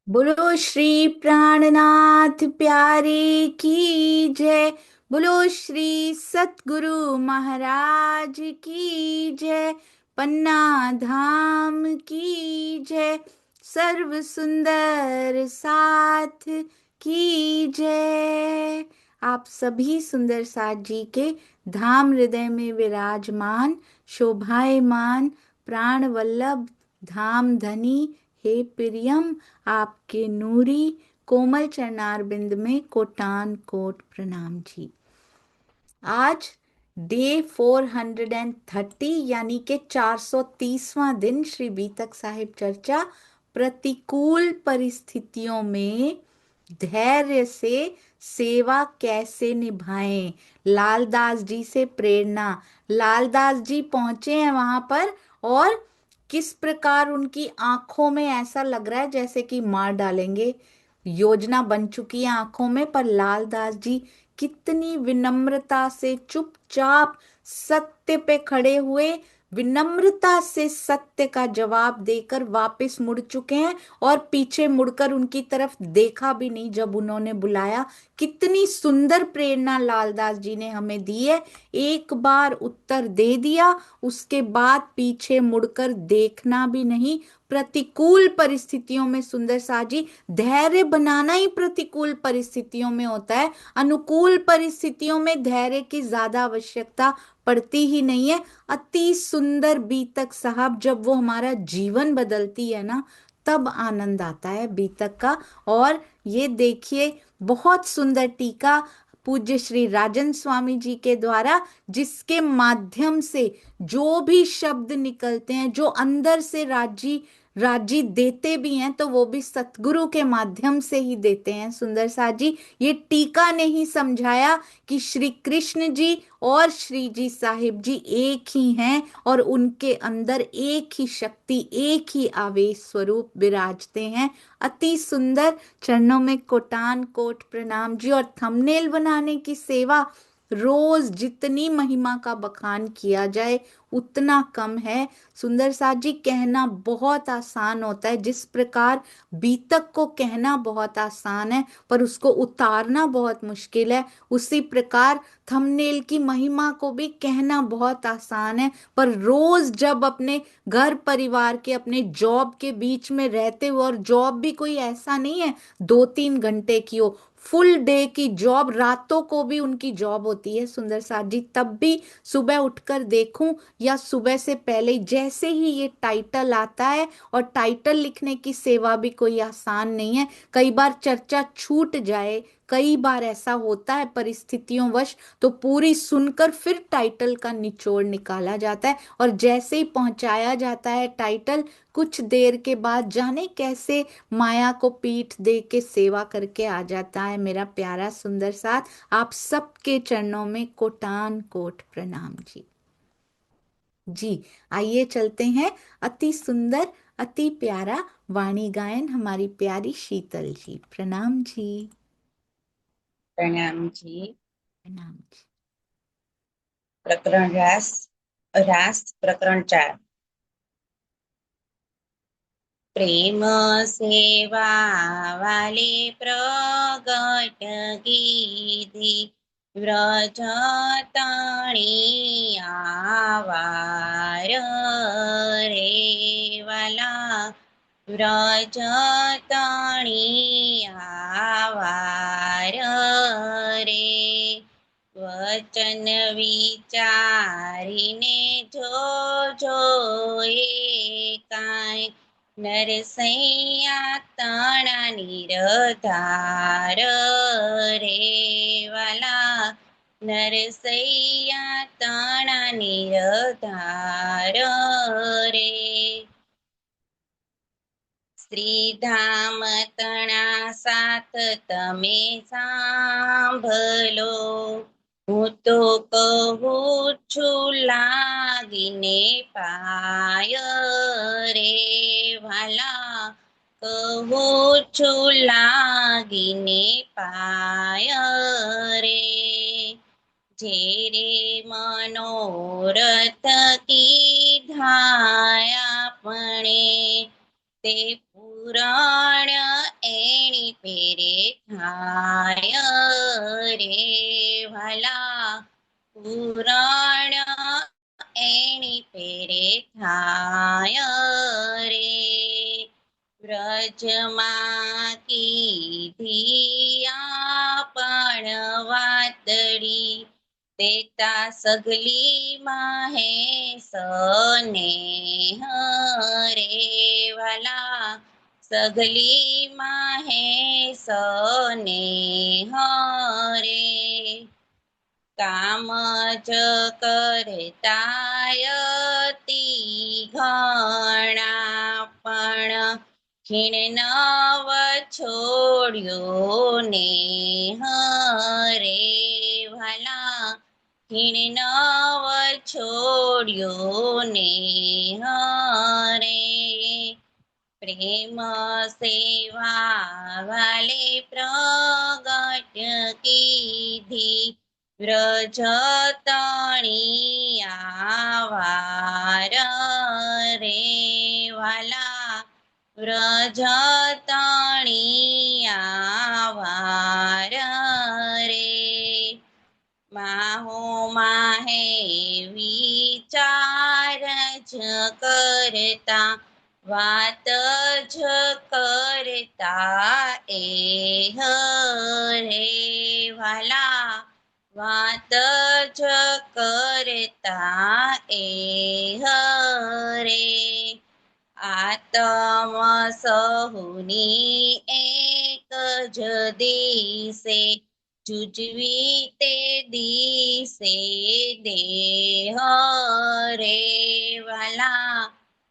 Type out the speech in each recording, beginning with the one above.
बोलो श्री प्राणनाथ प्यारे की जय। बोलो श्री सतगुरु महाराज की जय। पन्ना धाम की जय। सर्व सुंदर साथ की जय। आप सभी सुंदर साथ जी के धाम हृदय में विराजमान शोभायमान प्राण वल्लभ धाम धनी हे प्रियम, आपके नूरी कोमल चरणार बिंद में कोटान कोट प्रणाम जी। आज डे 430 यानी के 430वां दिन श्री बीतक साहिब चर्चा प्रतिकूल परिस्थितियों में धैर्य से सेवा कैसे निभाएं। लालदास जी से प्रेरणा। लालदास जी पहुंचे हैं वहां पर और किस प्रकार उनकी आंखों में ऐसा लग रहा है जैसे कि मार डालेंगे। योजना बन चुकी है आंखों में, पर लालदास जी कितनी विनम्रता से चुपचाप सत्य पे खड़े हुए, विनम्रता से सत्य का जवाब देकर वापस मुड़ चुके हैं और पीछे मुड़कर उनकी तरफ देखा भी नहीं जब उन्होंने बुलाया। कितनी सुंदर प्रेरणा लालदास जी ने हमें दी है। एक बार उत्तर दे दिया, उसके बाद पीछे मुड़कर देखना भी नहीं। प्रतिकूल परिस्थितियों में सुंदर साजी धैर्य बनाना ही प्रतिकूल परिस्थितियों में होता है। अनुकूल परिस्थितियों में धैर्य की ज्यादा आवश्यकता पड़ती ही नहीं है। अति सुंदर बीतक साहब जब वो हमारा जीवन बदलती है ना, तब आनंद आता है बीतक का। और ये देखिए, बहुत सुंदर टीका पूज्य श्री राजन स्वामी जी के द्वारा, जिसके माध्यम से जो भी शब्द निकलते हैं, जो अंदर से राजी राजी देते भी हैं, तो वो भी सतगुरु के माध्यम से ही देते हैं। सुंदर सा जी, ये टीका ने ही समझाया कि श्री कृष्ण जी और श्री जी साहिब जी एक ही हैं और उनके अंदर एक ही शक्ति, एक ही आवेश स्वरूप विराजते हैं। अति सुंदर। चरणों में कोटान कोट प्रणाम जी। और थंबनेल बनाने की सेवा, रोज जितनी महिमा का बखान किया जाए उतना कम है। सुंदर साथ जी, कहना बहुत आसान होता है, जिस प्रकार बीतक को कहना बहुत आसान है पर उसको उतारना बहुत मुश्किल है, उसी प्रकार थंबनेल की महिमा को भी कहना बहुत आसान है, पर रोज जब अपने घर परिवार के, अपने जॉब के बीच में रहते हुए, और जॉब भी कोई ऐसा नहीं है 2-3 घंटे की हो, फुल डे की जॉब, रातों को भी उनकी जॉब होती है सुंदर साथ जी, तब भी सुबह उठकर देखूं या सुबह से पहले ही, जैसे ही ये टाइटल आता है, और टाइटल लिखने की सेवा भी कोई आसान नहीं है। कई बार चर्चा छूट जाए, कई बार ऐसा होता है परिस्थितियों वश, तो पूरी सुनकर फिर टाइटल का निचोड़ निकाला जाता है, और जैसे ही पहुंचाया जाता है टाइटल, कुछ देर के बाद जाने कैसे माया को पीठ दे के सेवा करके आ जाता है मेरा प्यारा सुंदर साथ। आप सबके चरणों में कोटान कोट प्रणाम जी। जी, आइए चलते हैं। अति सुंदर, अति प्यारा वाणी गायन हमारी प्यारी शीतल जी। प्रणाम जी। प्रणाम जी। प्रणाम जी। प्रकरण रास रास प्रकरण 4। प्रेम सेवा वाले प्रगट कीधी व्रज तणी आवार रे वाला व्रज तणी आवार रे वचन विचारीने जो जो एकाय नरसैया ताणा निरधार रे वाला नरसैया ताणा निरधार रे श्रीधाम तणा साथ તમે સાંભળો હું તો કહું છું લાગીને પાય રે વાલા કહું છું લાગીને પાય રે જેરે મનોરથ કીધા આપણે તે પુરાણ એણી પેરે થાય રે ભલા પૂરણ એણી પેરે થાય રે વ્રજમાં કીધી પણ વાતડી તેતા સગલી માહે સને રે વાલા સગલી માહે સને રે કામ જ કરતાયતી ઘણા પણ ખીણ નવ છોડ્યો ને રે ભલા ખીણ નવ છોડ્યો ને રે પ્રેમ સેવા વાલે પ્રગટ કીધી વ્રજ તણી આવાર રે વાલા વ્રજ તણી આવાર રે માહો માહે વિચાર જ કરતા વાત જ કરતા એ રે વાલા વાત જ કરતા એ રે આતમ સહુની એક જ દિશે જુજવી તે દિશે દેહ રે વાલા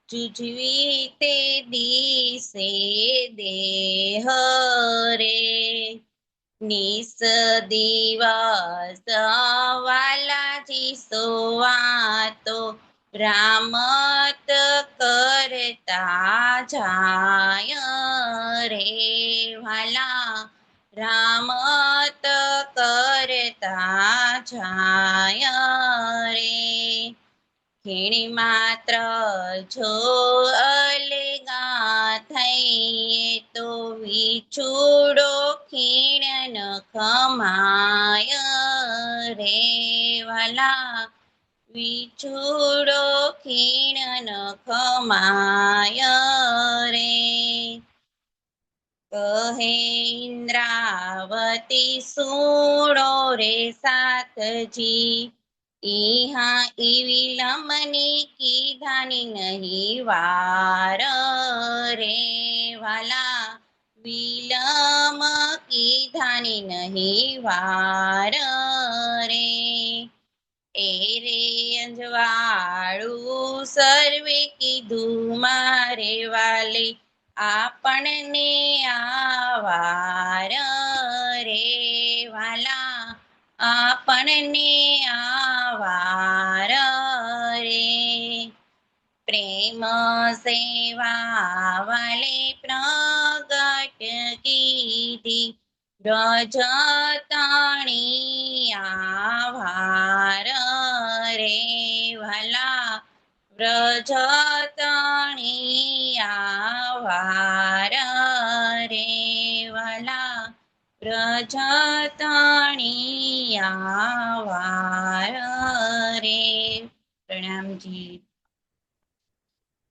જુજવી તે દિશે દેહ રે નિસ દિવસ વાલાજી સોવાતો રામત કરતા જાય રે વાલા રામત કરતા જાય રે ખીણી માત્ર જો અલગા થઈ તો વિછુડો ખીણ ન ખમાય રે વાલા વિછુડો ખીણ ન ખમાય રે કહે ઇન્દ્રાવતી સુણો રે સાથજી ઈહા ઈવી લમની કીધાની નહીં વાર રે વાલા વિલમ કીધાની નહીં વાર રે એ રે અંજવાળું સર્વે કીધું મારે વાલે આપણને આવાર રે વાલા આપણને આવાર રે પ્રેમ સેવા વાલે પ્રગટ કીધી વ્રજ તણી આવાર રે ભલા વ્રજ તણી આવાર રે વાલા વ્રજ તણી આવાર રે પ્રણામજી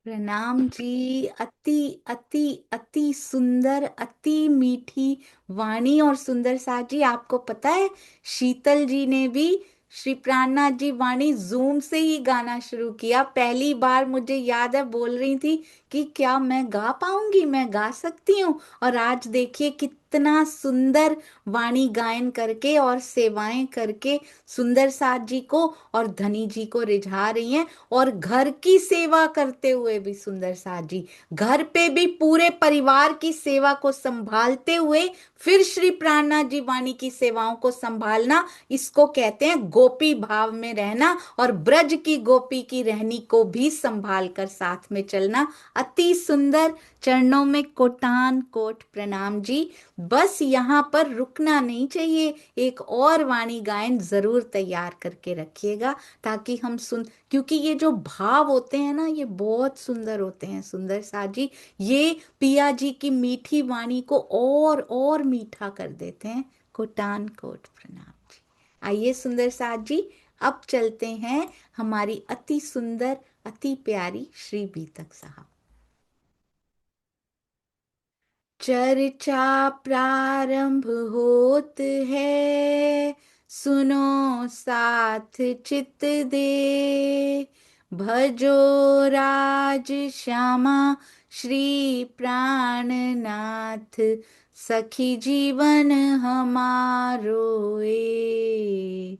प्रणाम जी। अति अति अति सुंदर, अति मीठी वाणी और सुंदर साज जी। आपको पता है शीतल जी ने भी श्री प्राणनाथ जी वाणी जूम से ही गाना शुरू किया। पहली बार मुझे याद है बोल रही थी कि क्या मैं गा पाऊंगी, मैं गा सकती हूँ। और आज देखिए कितना सुंदर वाणी गायन करके और सेवाएं करके सुंदर साज जी को और धनी जी को रिझा रही हैं। और घर की सेवा करते हुए भी सुंदर साज जी घर पे भी पूरे परिवार की सेवा को संभालते हुए फिर श्री प्राणनाथ जी वाणी की सेवाओं को संभालना, इसको कहते हैं गोपी भाव में रहना। और ब्रज की गोपी की रहनी को भी संभाल कर साथ में चलना। अति सुंदर, चरणों में कोटान कोट प्रणाम जी। बस यहाँ पर रुकना नहीं चाहिए, एक और वाणी गायन जरूर तैयार करके रखिएगा, ताकि हम सुन, क्योंकि ये जो भाव होते हैं ना, ये बहुत सुंदर होते हैं सुंदर साथ जी। ये पिया जी की मीठी वाणी को और मीठा कर देते हैं। कोटान कोट प्रणाम जी। आइए सुंदर साथ जी, अब चलते हैं हमारी अति सुंदर अति प्यारी श्री बीतक साहब। चर्चा प्रारंभ होत है, सुनो साथ चित दे, भजो राज श्यामा श्री प्राणनाथ, सखी जीवन हमारो ए।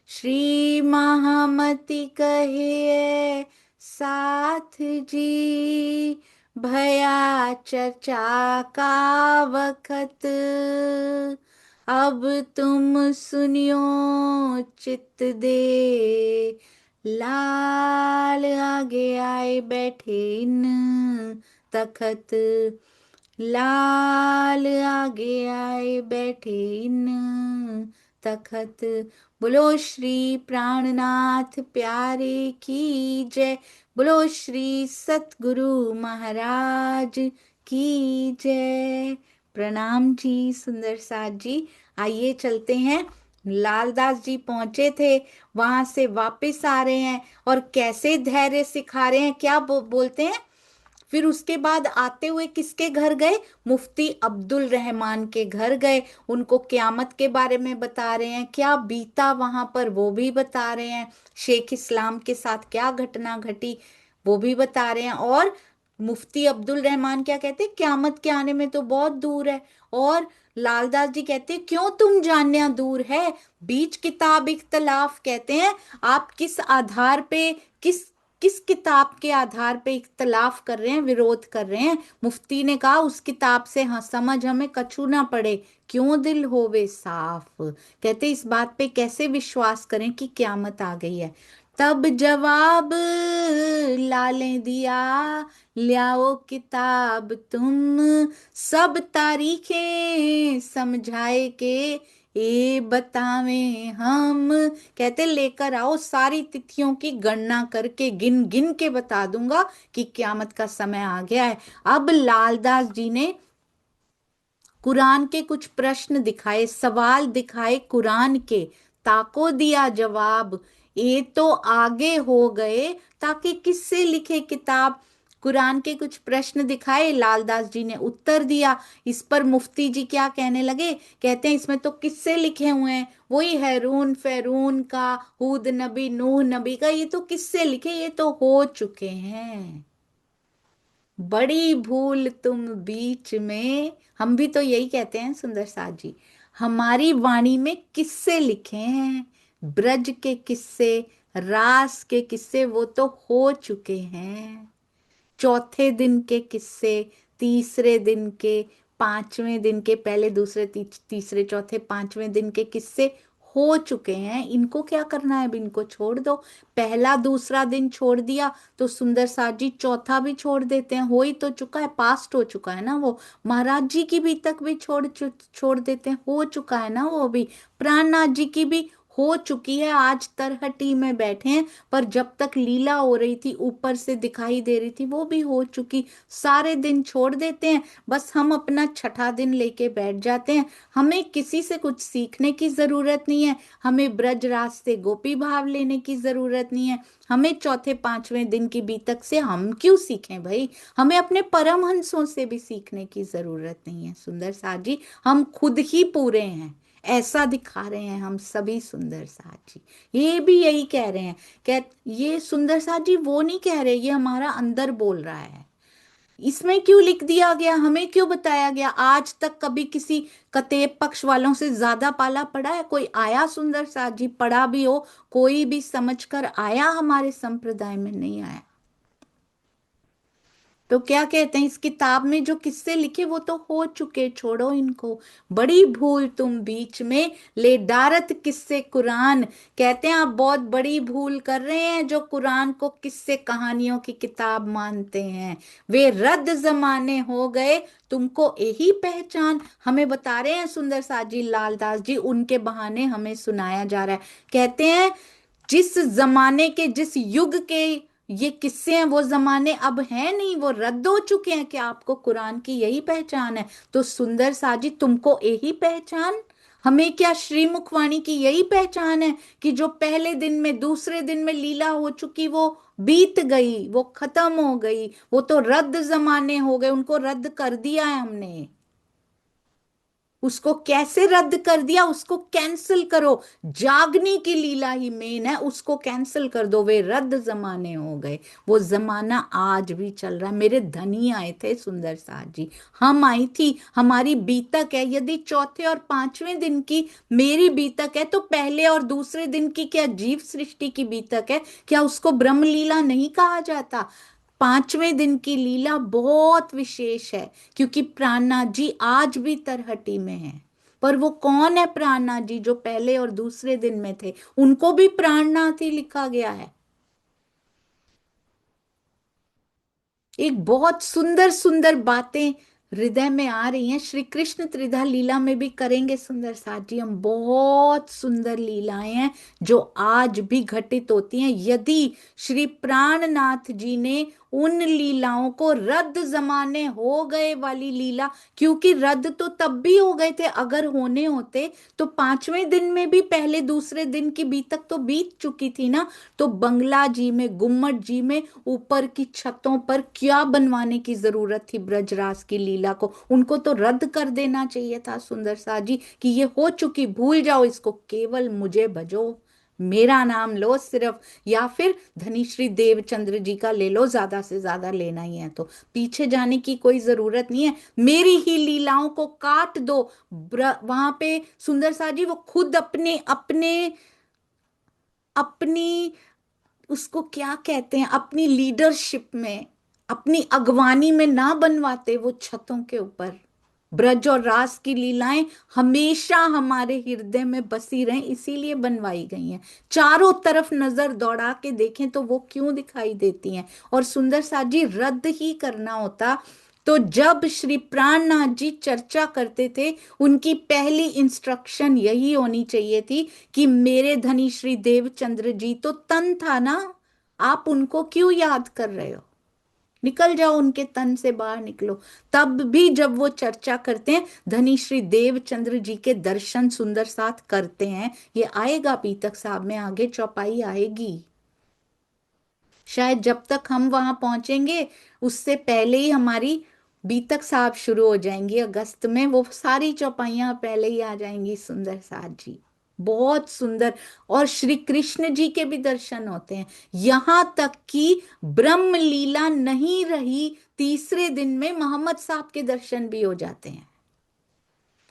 श्री महामति कहिए साथ जी, भया चर्चा का वखत, अब तुम सुनियो चित दे। लाल आगे आए बैठे इन तखत, लाल आगे आए बैठे इन तखत। बोलो श्री प्राणनाथ प्यारे की जय, बोलो श्री सतगुरु महाराज की जय। प्रणाम जी सुंदर साथ जी। आइए चलते हैं, लालदास जी पहुंचे थे, वहां से वापस आ रहे हैं और कैसे धैर्य सिखा रहे हैं, क्या बोलते हैं। फिर उसके बाद आते हुए किसके घर गए, मुफ्ती अब्दुल रहमान के घर गए, उनको क्यामत के बारे में बता रहे हैं, क्या बीता वहां पर वो भी बता रहे हैं, शेख इस्लाम के साथ क्या घटना घटी वो भी बता रहे हैं। और मुफ्ती अब्दुल रहमान क्या कहते हैं, क्यामत के आने में तो बहुत दूर है। और लालदास जी कहते हैं क्यों तुम जानना दूर है, बीच किताब इख्तलाफ, कहते हैं आप किस आधार पे, किस किस किताब के आधार पे इख्तलाफ कर रहे हैं, विरोध कर रहे हैं। मुफ्ती ने कहा उस किताब से हाँ समझ हमें कछू ना पड़े, क्यों दिल होवे साफ। कहते इस बात पे कैसे विश्वास करें कि क्यामत आ गई है। तब जवाब लाले दिया, लाओ किताब तुम, सब तारीखें समझाए के ए बतावे हम। कहते लेकर आओ सारी तिथियों की गणना करके, गिन गिन के बता दूंगा कि क्यामत का समय आ गया है। अब लालदास जी ने कुरान के कुछ प्रश्न दिखाए, सवाल दिखाए कुरान के, ताको दिया जवाब, ये तो आगे हो गए ताकि किससे लिखे किताब। कुरान के कुछ प्रश्न दिखाए, लालदास जी ने उत्तर दिया। इस पर मुफ्ती जी क्या कहने लगे, कहते हैं इसमें तो किस्से लिखे हुए हैं, वही हैरून फैरून का, हूद नबी नूह नबी का, ये तो किस्से लिखे, ये तो हो चुके हैं। बड़ी भूल तुम बीच में, हम भी तो यही कहते हैं सुंदर साथ जी, हमारी वाणी में किस्से लिखे हैं, ब्रज के किस्से, रास के किस्से वो तो हो चुके हैं। चौथे दिन के किस्से, तीसरे दिन के, पांचवें दिन के, पहले दूसरे तीसरे चौथे पांचवें दिन के किस्से हो चुके हैं, इनको क्या करना है, अब इनको छोड़ दो। पहला दूसरा दिन छोड़ दिया तो सुंदर साथ जी चौथा भी छोड़ देते हैं, हो ही तो चुका है, पास्ट हो चुका है ना वो। महाराज जी की भी तक भी छोड़ देते हैं, हो चुका है ना वो भी। प्राणनाथ जी की भी हो चुकी है, आज तरहटी में बैठे हैं, पर जब तक लीला हो रही थी ऊपर से दिखाई दे रही थी वो भी हो चुकी। सारे दिन छोड़ देते हैं, बस हम अपना छठा दिन लेके बैठ जाते हैं। हमें किसी से कुछ सीखने की जरूरत नहीं है, हमें ब्रज रास से गोपी भाव लेने की जरूरत नहीं है, हमें चौथे पांचवें दिन की बीतक से हम क्यों सीखें भाई, हमें अपने परमहंसों से भी सीखने की जरूरत नहीं है सुंदर साथ जी। हम खुद ही पूरे हैं, ऐसा दिखा रहे हैं हम सभी सुंदर साथ जी। ये भी यही कह रहे हैं, कह ये सुंदर साथ जी वो नहीं कह रहे, ये हमारा अंदर बोल रहा है। इसमें क्यों लिख दिया गया, हमें क्यों बताया गया, आज तक कभी किसी कतेब पक्ष वालों से ज्यादा पाला पड़ा है, कोई आया सुंदर साथ जी, पढ़ा भी हो, कोई भी समझकर आया हमारे संप्रदाय में, नहीं आया। तो क्या कहते हैं, इस किताब में जो किस्से लिखे वो तो हो चुके, छोड़ो इनको। बड़ी भूल तुम बीच में ले डारत किस्से कुरान। कहते हैं आप बहुत बड़ी भूल कर रहे हैं जो कुरान को किस्से कहानियों की किताब मानते हैं। वे रद्द जमाने हो गए, तुमको यही पहचान। हमें बता रहे हैं सुंदर साजी लालदास जी, उनके बहाने हमें सुनाया जा रहा है। कहते हैं जिस जमाने के, जिस युग के ये किस्से हैं, वो जमाने अब हैं नहीं, वो रद्द हो चुके हैं। कि आपको कुरान की यही पहचान है, तो सुंदर साजी तुमको यही पहचान। हमें क्या श्रीमुखवाणी की यही पहचान है कि जो पहले दिन में, दूसरे दिन में लीला हो चुकी वो बीत गई, वो खत्म हो गई, वो तो रद्द जमाने हो गए, उनको रद्द कर दिया है हमने। उसको कैसे रद्द कर दिया, उसको कैंसिल करो। जागने की लीला ही मेन है, उसको कैंसिल कर दो। वे रद्द जमाने हो गए, वो जमाना आज भी चल रहा है। मेरे धनी आए थे सुंदर साथ जी, हम आई थी, हमारी बीतक है। यदि चौथे और पांचवें दिन की मेरी बीतक है, तो पहले और दूसरे दिन की क्या जीव सृष्टि की बीतक है? क्या उसको ब्रह्म लीला नहीं कहा जाता? पांचवें दिन की लीला बहुत विशेष है, क्योंकि प्राणनाथ जी आज भी तरहटी में हैं। पर वो कौन है प्राणनाथ जी जो पहले और दूसरे दिन में थे? उनको भी प्राणनाथ ही लिखा गया है। एक बहुत सुंदर सुंदर बातें हृदय में आ रही हैं। श्री कृष्ण त्रिधा लीला में भी करेंगे सुंदर साथ जी हम, बहुत सुंदर लीलाएं हैं जो आज भी घटित होती हैं। यदि श्री प्राणनाथ जी ने उन लीलाओं को रद्द जमाने हो गए वाली लीला, क्योंकि रद्द तो तब भी हो गए थे, अगर होने होते तो पांचवें दिन में भी पहले दूसरे दिन की बीतक तो बीत चुकी थी ना। तो बंगला जी में, गुम्मट जी में, ऊपर की छतों पर क्या बनवाने की जरूरत थी ब्रजरास की लीला को? उनको तो रद्द कर देना चाहिए था सुंदर सा जी, कि ये हो चुकी, भूल जाओ इसको, केवल मुझे भजो, मेरा नाम लो सिर्फ। या फिर धनीश्री देवचंद्र जी का ले लो, ज्यादा से ज्यादा लेना ही है तो। पीछे जाने की कोई जरूरत नहीं है, मेरी ही लीलाओं को काट दो। वहां पे सुंदर सा जी वो खुद अपने अपने अपनी, उसको क्या कहते हैं, अपनी लीडरशिप में, अपनी अगवानी में ना बनवाते वो छतों के ऊपर। ब्रज और रास की लीलाएं हमेशा हमारे हृदय में बसी रहें, इसीलिए बनवाई गई हैं। चारों तरफ नजर दौड़ा के देखें तो वो क्यों दिखाई देती हैं। और सुंदर साथ जी रद्द ही करना होता तो जब श्री प्राणनाथ जी चर्चा करते थे, उनकी पहली इंस्ट्रक्शन यही होनी चाहिए थी कि मेरे धनी श्री देवचंद्र जी तो तन था ना, आप उनको क्यों याद कर रहे हो? निकल जाओ, उनके तन से बाहर निकलो। तब भी जब वो चर्चा करते हैं, धनी श्री देवचंद्र जी के दर्शन सुंदर साथ करते हैं। ये आएगा पीतक साहब में, आगे चौपाई आएगी। शायद जब तक हम वहां पहुंचेंगे उससे पहले ही हमारी बीतक साहब शुरू हो जाएंगी अगस्त में, वो सारी चौपाइयां पहले ही आ जाएंगी सुंदर साथ जी। बहुत सुंदर। और श्री कृष्ण जी के भी दर्शन होते हैं, यहां तक कि ब्रह्म लीला नहीं रही, तीसरे दिन में मोहम्मद साहब के दर्शन भी हो जाते हैं।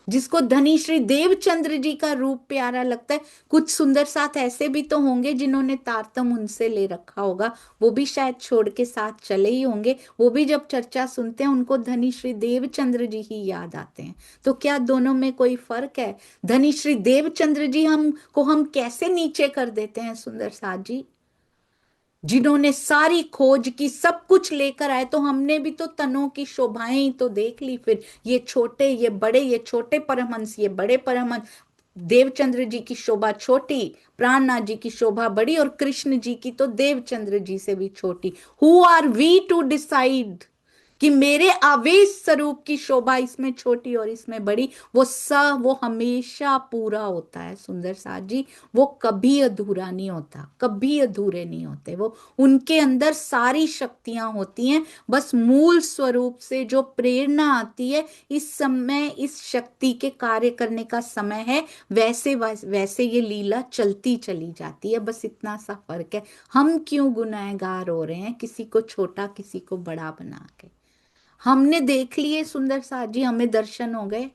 जिसको धनी श्री देवचंद्र जी का रूप प्यारा लगता है, कुछ सुंदर साथ ऐसे भी तो होंगे जिन्होंने तारतम उनसे ले रखा होगा, वो भी शायद छोड़ के साथ चले ही होंगे। वो भी जब चर्चा सुनते हैं उनको धनी श्री देवचंद्र जी ही याद आते हैं। तो क्या दोनों में कोई फर्क है? धनी श्री देवचंद्र जी हमको हम कैसे नीचे कर देते हैं सुंदर साथ जी, जिन्होंने सारी खोज की, सब कुछ लेकर आए। तो हमने भी तो तनों की शोभाएं ही तो देख ली। फिर ये छोटे, ये बड़े, ये छोटे परमहंस, ये बड़े परमहंस। देवचंद्र जी की शोभा छोटी, प्राणनाथ जी की शोभा बड़ी, और कृष्ण जी की तो देवचंद्र जी से भी छोटी। Who are we to decide कि मेरे आवेश स्वरूप की शोभा इसमें छोटी और इसमें बड़ी? वो हमेशा पूरा होता है सुंदर साथ जी। वो कभी अधूरा नहीं होता, कभी अधूरे नहीं होते। वो उनके अंदर सारी शक्तियां होती हैं, बस मूल स्वरूप से जो प्रेरणा आती है, इस समय इस शक्ति के कार्य करने का समय है, वैसे वैसे ये लीला चलती चली जाती है। बस इतना सा फर्क है। हम क्यों गुनहगार हो रहे हैं किसी को छोटा किसी को बड़ा बना के? हमने देख लिए सुंदर साथ जी, हमें दर्शन हो गए।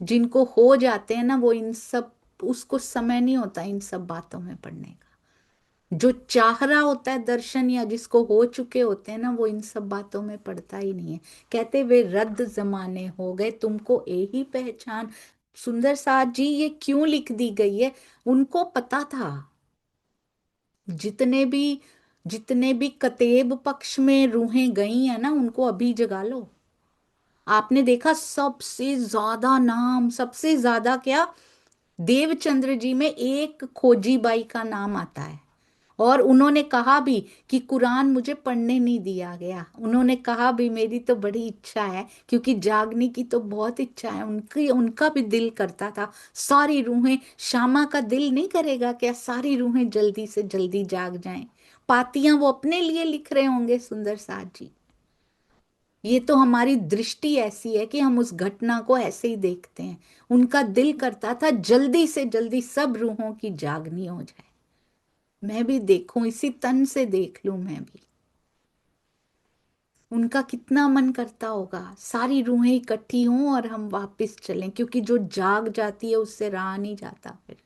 जिनको हो जाते हैं ना वो इन सब, उसको समय नहीं होता इन सब बातों में पढ़ने का। जो चाह रहा होता है दर्शन या जिसको हो चुके होते हैं ना, वो इन सब बातों में पड़ता ही नहीं है। कहते वे रद्द जमाने हो गए, तुमको यही पहचान। सुंदर साथ जी ये क्यों लिख दी गई है? उनको पता था, जितने भी जितने भी कतेब पक्ष में रूहें गई है ना, उनको अभी जगा लो। आपने देखा सबसे ज्यादा नाम, सबसे ज्यादा क्या, देवचंद्र जी में एक खोजी बाई का नाम आता है। और उन्होंने कहा भी कि कुरान मुझे पढ़ने नहीं दिया गया। उन्होंने कहा भी मेरी तो बड़ी इच्छा है, क्योंकि जागने की तो बहुत इच्छा है उनकी, उनका भी दिल करता था सारी रूहें, श्यामा का दिल नहीं करेगा क्या सारी रूहें जल्दी से जल्दी जाग जाएं। पातियां वो अपने लिए लिख रहे होंगे सुंदर साथ जी। ये तो हमारी दृष्टि ऐसी है कि हम उस घटना को ऐसे ही देखते हैं। उनका दिल करता था जल्दी से जल्दी सब रूहों की जागनी हो जाए, मैं भी देखूं, इसी तन से देख लूं मैं भी। उनका कितना मन करता होगा सारी रूहें इकट्ठी हों और हम वापस चलें, क्योंकि जो जाग जाती है उससे रहा नहीं जाता फिर।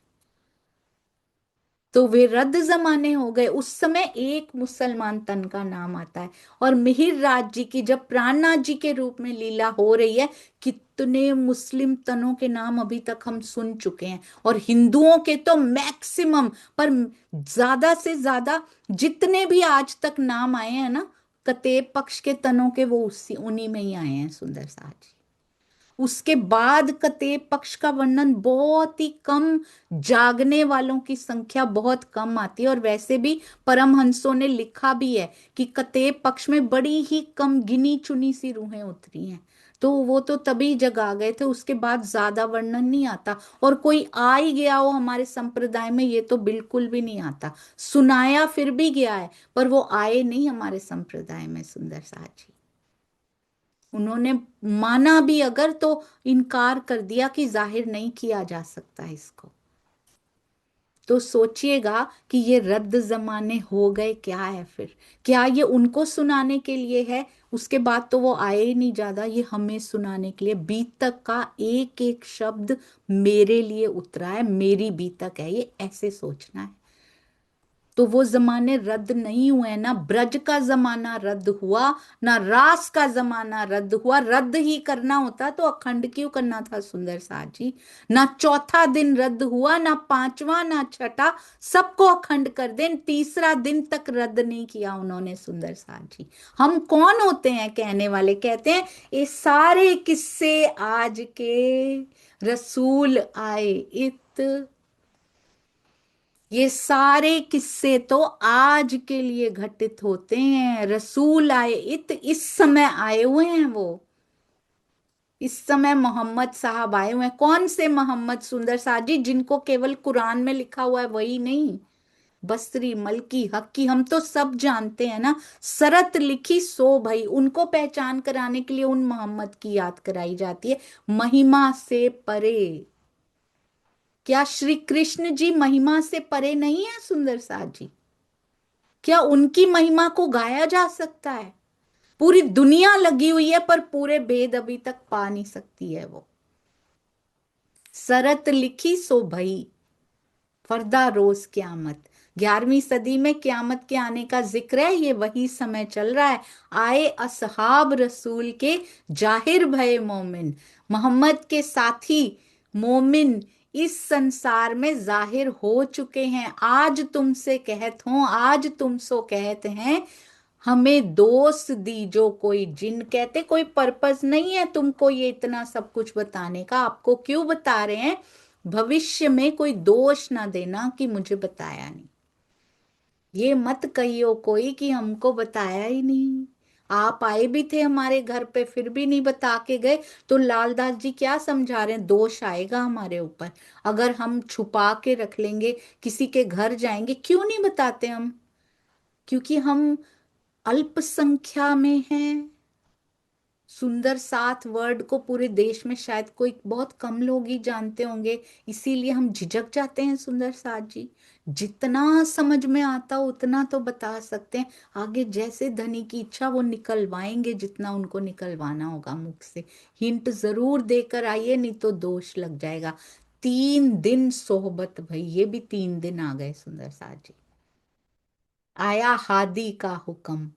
तो वे रद्द जमाने हो गए। उस समय एक मुसलमान तन का नाम आता है। और मिहिर राज जी की जब प्राणनाथ जी के रूप में लीला हो रही है, कितने मुस्लिम तनों के नाम अभी तक हम सुन चुके हैं, और हिंदुओं के तो मैक्सिमम। पर ज्यादा से ज्यादा जितने भी आज तक नाम आए हैं ना कतेब पक्ष के तनों के, वो उसी उन्हीं में ही आए हैं सुंदर साहब जी। उसके बाद कतेब पक्ष का वर्णन बहुत ही कम, जागने वालों की संख्या बहुत कम आती है। और वैसे भी परमहंसों ने लिखा भी है कि कतेब पक्ष में बड़ी ही कम गिनी चुनी सी रूहें उतरी हैं। तो वो तो तभी जगा गए थे, उसके बाद ज्यादा वर्णन नहीं आता। और कोई आ ही गया हो हमारे संप्रदाय में, ये तो बिल्कुल भी नहीं आता। सुनाया फिर भी गया है, पर वो आए नहीं हमारे संप्रदाय में सुंदर साहब जी। उन्होंने माना भी अगर तो इनकार कर दिया कि जाहिर नहीं किया जा सकता इसको। तो सोचिएगा कि ये रद्द जमाने हो गए क्या है फिर। क्या ये उनको सुनाने के लिए है? उसके बाद तो वो आए ही नहीं ज्यादा, ये हमें सुनाने के लिए। बीतक का एक एक शब्द मेरे लिए उतरा है, मेरी बीतक है ये, ऐसे सोचना है। तो वो जमाने रद्द नहीं हुए ना, ब्रज का जमाना रद्द हुआ ना, रास का जमाना रद्द हुआ। रद्द ही करना होता तो अखंड क्यों करना था सुंदर साथ जी? ना चौथा दिन रद्द हुआ, ना पांचवा, ना छठा, सबको अखंड कर दें। तीसरा दिन तक रद्द नहीं किया उन्होंने सुंदर साथ जी। हम कौन होते हैं कहने वाले? कहते हैं ये सारे किस्से आज के रसूल आए इत, ये सारे किस्से तो आज के लिए घटित होते हैं। रसूल आए इत, इस समय आए हुए हैं वो। इस समय मोहम्मद साहब आए हुए हैं। कौन से मोहम्मद सुंदर साहब जी? जिनको केवल कुरान में लिखा हुआ है वही नहीं, बसरी, मलकी, हक्की, हम तो सब जानते हैं ना। सरत लिखी सो भाई, उनको पहचान कराने के लिए उन मोहम्मद की याद कराई जाती है। महिमा से परे, क्या श्री कृष्ण जी महिमा से परे नहीं है सुंदर साहब जी? क्या उनकी महिमा को गाया जा सकता है? पूरी दुनिया लगी हुई है पर पूरे भेद अभी तक पा नहीं सकती है वो। सरत लिखी सो भई, फरदा रोज क्यामत। 11वीं सदी में क्यामत के आने का जिक्र है, ये वही समय चल रहा है। आए असहाब रसूल के, जाहिर भय मोमिन। मोहम्मद के साथी मोमिन इस संसार में जाहिर हो चुके हैं। आज तुमसे कहत हो, आज तुम सो कहत हैं, हमें दोस्त दी जो कोई जिन। कहते कोई पर्पस नहीं है तुमको ये इतना सब कुछ बताने का, आपको क्यों बता रहे हैं? भविष्य में कोई दोष ना देना कि मुझे बताया नहीं। ये मत कहियो कोई कि हमको बताया ही नहीं। आप आए भी थे हमारे घर पे फिर भी नहीं बता के गए, तो लालदास जी क्या समझा रहे हैं? दोष आएगा हमारे ऊपर अगर हम छुपा के रख लेंगे। किसी के घर जाएंगे, क्यों नहीं बताते हम? क्योंकि हम अल्पसंख्या में हैं। सुंदर सात वर्ड को पूरे देश में शायद कोई बहुत कम लोग ही जानते होंगे, इसीलिए हम झिझक जाते हैं सुंदर साथ जी। जितना समझ में आता उतना तो बता सकते हैं, आगे जैसे धनी की इच्छा वो निकलवाएंगे जितना उनको निकलवाना होगा मुख से। हिंट जरूर देकर आइए, नहीं तो दोष लग जाएगा। 3 दिन सोहबत भई, ये भी 3 दिन आ गए सुंदर साथ जी। आया हादी का हुक्म।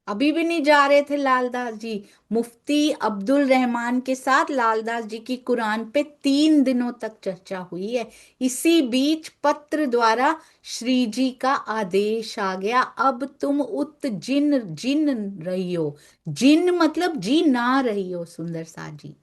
अभी भी नहीं जा रहे थे लालदास जी। मुफ्ती अब्दुल रहमान के साथ लालदास जी की कुरान पे 3 दिनों तक चर्चा हुई है। इसी बीच पत्र द्वारा श्री जी का आदेश आ गया, अब तुम उत जिन जिन रही हो। जिन मतलब जी ना रही हो सुंदर सा जी।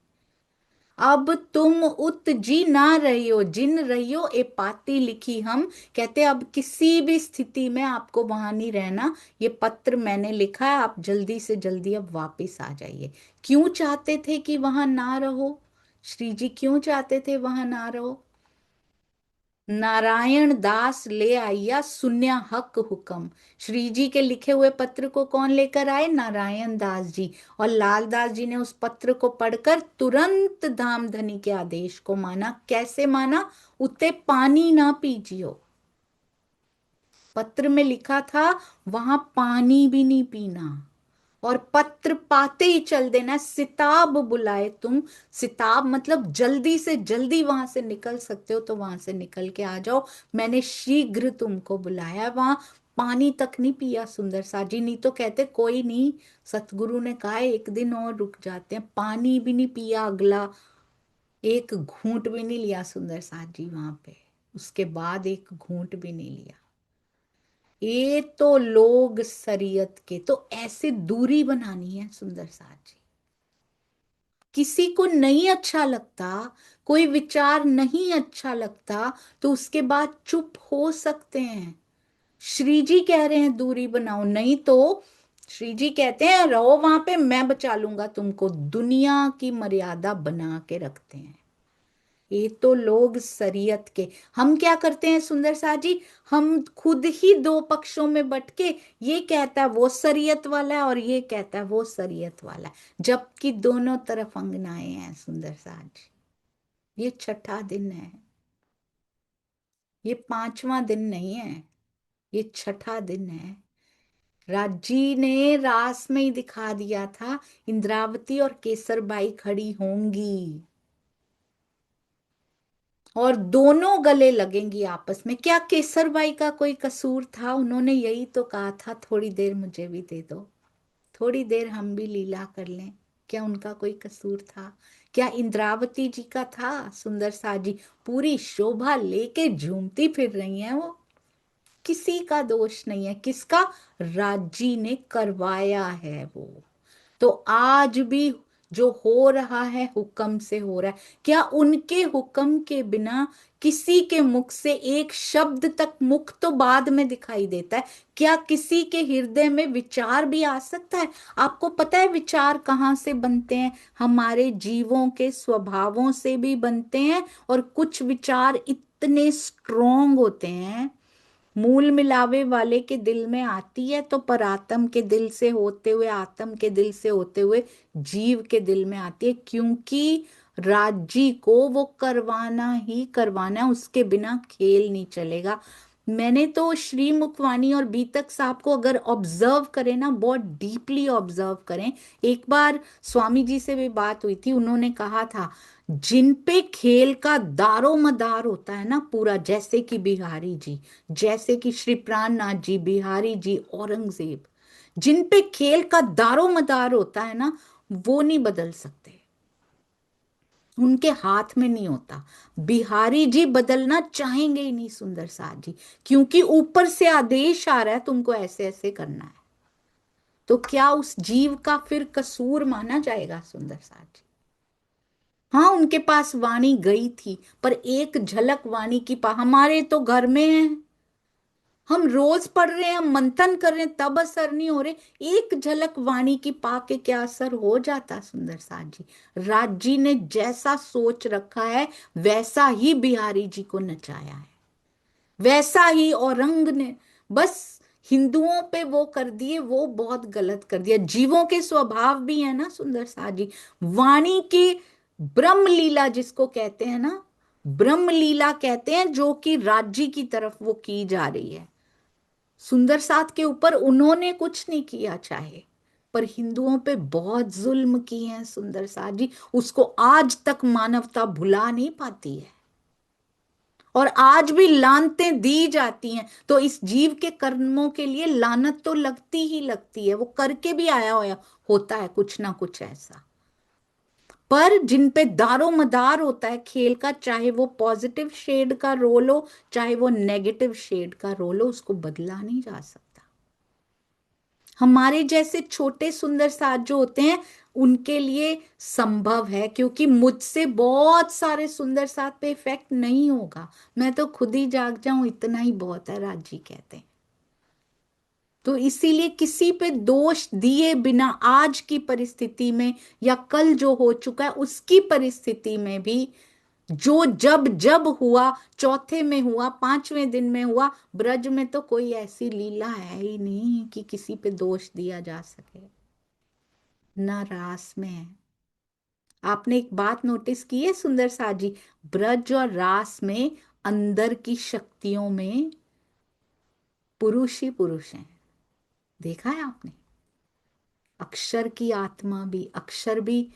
अब तुम उत जी ना रही हो, जिन रही हो। ए पाती लिखी हम, कहते अब किसी भी स्थिति में आपको वहां नहीं रहना। ये पत्र मैंने लिखा है, आप जल्दी से जल्दी अब वापस आ जाइए। क्यों चाहते थे कि वहां ना रहो? श्री जी क्यों चाहते थे वहां ना रहो? नारायण दास ले आइया सुन्या हक हुक्म। श्री जी के लिखे हुए पत्र को कौन लेकर आए? नारायण दास जी। और लालदास जी ने उस पत्र को पढ़कर तुरंत धामधनी के आदेश को माना। कैसे माना? उते पानी ना पीजियो। पत्र में लिखा था वहां पानी भी नहीं पीना, और पत्र पाते ही चल देना। सिताब बुलाए तुम। सिताब मतलब जल्दी से जल्दी वहां से निकल सकते हो तो वहां से निकल के आ जाओ। मैंने शीघ्र तुमको बुलाया। वहां पानी तक नहीं पिया सुंदर सा जी। नहीं तो कहते कोई नहीं, सतगुरु ने कहा है, एक दिन और रुक जाते हैं। पानी भी नहीं पिया, अगला एक घूंट भी नहीं लिया सुंदर सा जी वहां पे। उसके बाद एक घूंट भी नहीं लिया। ये तो लोग शरीयत के, तो ऐसे दूरी बनानी है सुंदर साथ जी। किसी को नहीं अच्छा लगता, कोई विचार नहीं अच्छा लगता, तो उसके बाद चुप हो सकते हैं। श्री जी कह रहे हैं दूरी बनाओ, नहीं तो श्री जी कहते हैं रहो वहां पे, मैं बचा लूंगा तुमको। दुनिया की मर्यादा बना के रखते हैं ये तो लोग शरीयत के। हम क्या करते हैं सुंदर सा जी? हम खुद ही दो पक्षों में बट के, ये कहता है वो शरीयत वाला है और ये कहता है वो शरीयत वाला है, जबकि दोनों तरफ अंगनाएं हैं सुंदर सा जी। ये छठा दिन है, ये पांचवा दिन नहीं है, ये छठा दिन है। राजी ने रास में ही दिखा दिया था, इंद्रावती और केसरबाई खड़ी होंगी और दोनों गले लगेंगी आपस में। क्या केसरबाई का कोई कसूर था? उन्होंने यही तो कहा था थोड़ी देर मुझे भी दे दो, थोड़ी देर हम भी लीला कर लें। क्या उनका कोई कसूर था? क्या इंद्रावती जी का था? सुंदर सा जी पूरी शोभा लेके झूमती फिर रही हैं वो। किसी का दोष नहीं है, किसका? राजी ने करवाया है वो। तो आज भी जो हो रहा है हुक्म से हो रहा है। क्या उनके हुक्म के बिना किसी के मुख से एक शब्द तक, मुख तो बाद में दिखाई देता है, क्या किसी के हृदय में विचार भी आ सकता है? आपको पता है विचार कहाँ से बनते हैं? हमारे जीवों के स्वभावों से भी बनते हैं। और कुछ विचार इतने स्ट्रोंग होते हैं, मूल मिलावे वाले के दिल में आती है तो परात्म के दिल से होते हुए, आत्म के दिल से होते हुए जीव के दिल में आती है, क्योंकि राजी को वो करवाना ही करवाना है, उसके बिना खेल नहीं चलेगा। मैंने तो श्री मुखवाणी और बीतक साहब को अगर ऑब्जर्व करें ना, बहुत डीपली ऑब्जर्व करें। एक बार स्वामी जी से भी बात हुई थी, उन्होंने कहा था जिन पे खेल का दारो मदार होता है ना पूरा, जैसे कि बिहारी जी, जैसे कि श्री प्राणनाथ जी, बिहारी जी, औरंगजेब, जिन पे खेल का दारो मदार होता है ना, वो नहीं बदल सकते, उनके हाथ में नहीं होता। बिहारी जी बदलना चाहेंगे ही नहीं सुंदर साथ जी, क्योंकि ऊपर से आदेश आ रहा है तुमको ऐसे ऐसे करना है। तो क्या उस जीव का फिर कसूर माना जाएगा सुंदर साथ जी? हाँ, उनके पास वाणी गई थी, पर एक झलक वाणी की हमारे तो घर में है, हम रोज पढ़ रहे हैं, हम मंथन कर रहे हैं, तब असर नहीं हो रहे। एक झलक वाणी की पाके क्या असर हो जाता सुंदर साथ जी? राज जी ने जैसा सोच रखा है वैसा ही बिहारी जी को नचाया है, वैसा ही औरंग ने बस हिंदुओं पे वो कर दिए, वो बहुत गलत कर दिया। जीवों के स्वभाव भी है ना सुंदर सा जी। वाणी की ब्रह्म लीला जिसको कहते हैं ना, ब्रह्म लीला कहते हैं, जो कि राज्य की तरफ वो की जा रही है। सुंदर साथ के ऊपर उन्होंने कुछ नहीं किया चाहे, पर हिंदुओं पे बहुत जुल्म किए हैं सुंदर साथ जी, उसको आज तक मानवता भुला नहीं पाती है। और आज भी लानतें दी जाती हैं। तो इस जीव के कर्मों के लिए लानत तो लगती ही लगती है, वो करके भी आया होया होता है कुछ ना कुछ ऐसा। पर जिन पे दारो मदार होता है खेल का, चाहे वो पॉजिटिव शेड का रोल हो चाहे वो नेगेटिव शेड का रोल हो, उसको बदला नहीं जा सकता। हमारे जैसे छोटे सुंदर साथ जो होते हैं उनके लिए संभव है, क्योंकि मुझसे बहुत सारे सुंदर साथ पे इफेक्ट नहीं होगा। मैं तो खुद ही जाग जाऊं इतना ही बहुत है, राजी कहते हैं। तो इसीलिए किसी पे दोष दिए बिना आज की परिस्थिति में या कल जो हो चुका है उसकी परिस्थिति में भी, जो जब जब हुआ, चौथे में हुआ, पांचवें दिन में हुआ, ब्रज में तो कोई ऐसी लीला है ही नहीं कि किसी पे दोष दिया जा सके, ना रास में है। आपने एक बात नोटिस की है सुंदर साजी, ब्रज और रास में अंदर की शक्तियों में पुरुष ही पुरुष हैं, देखा है आपने? अक्षर की आत्मा भी, अक्षर भी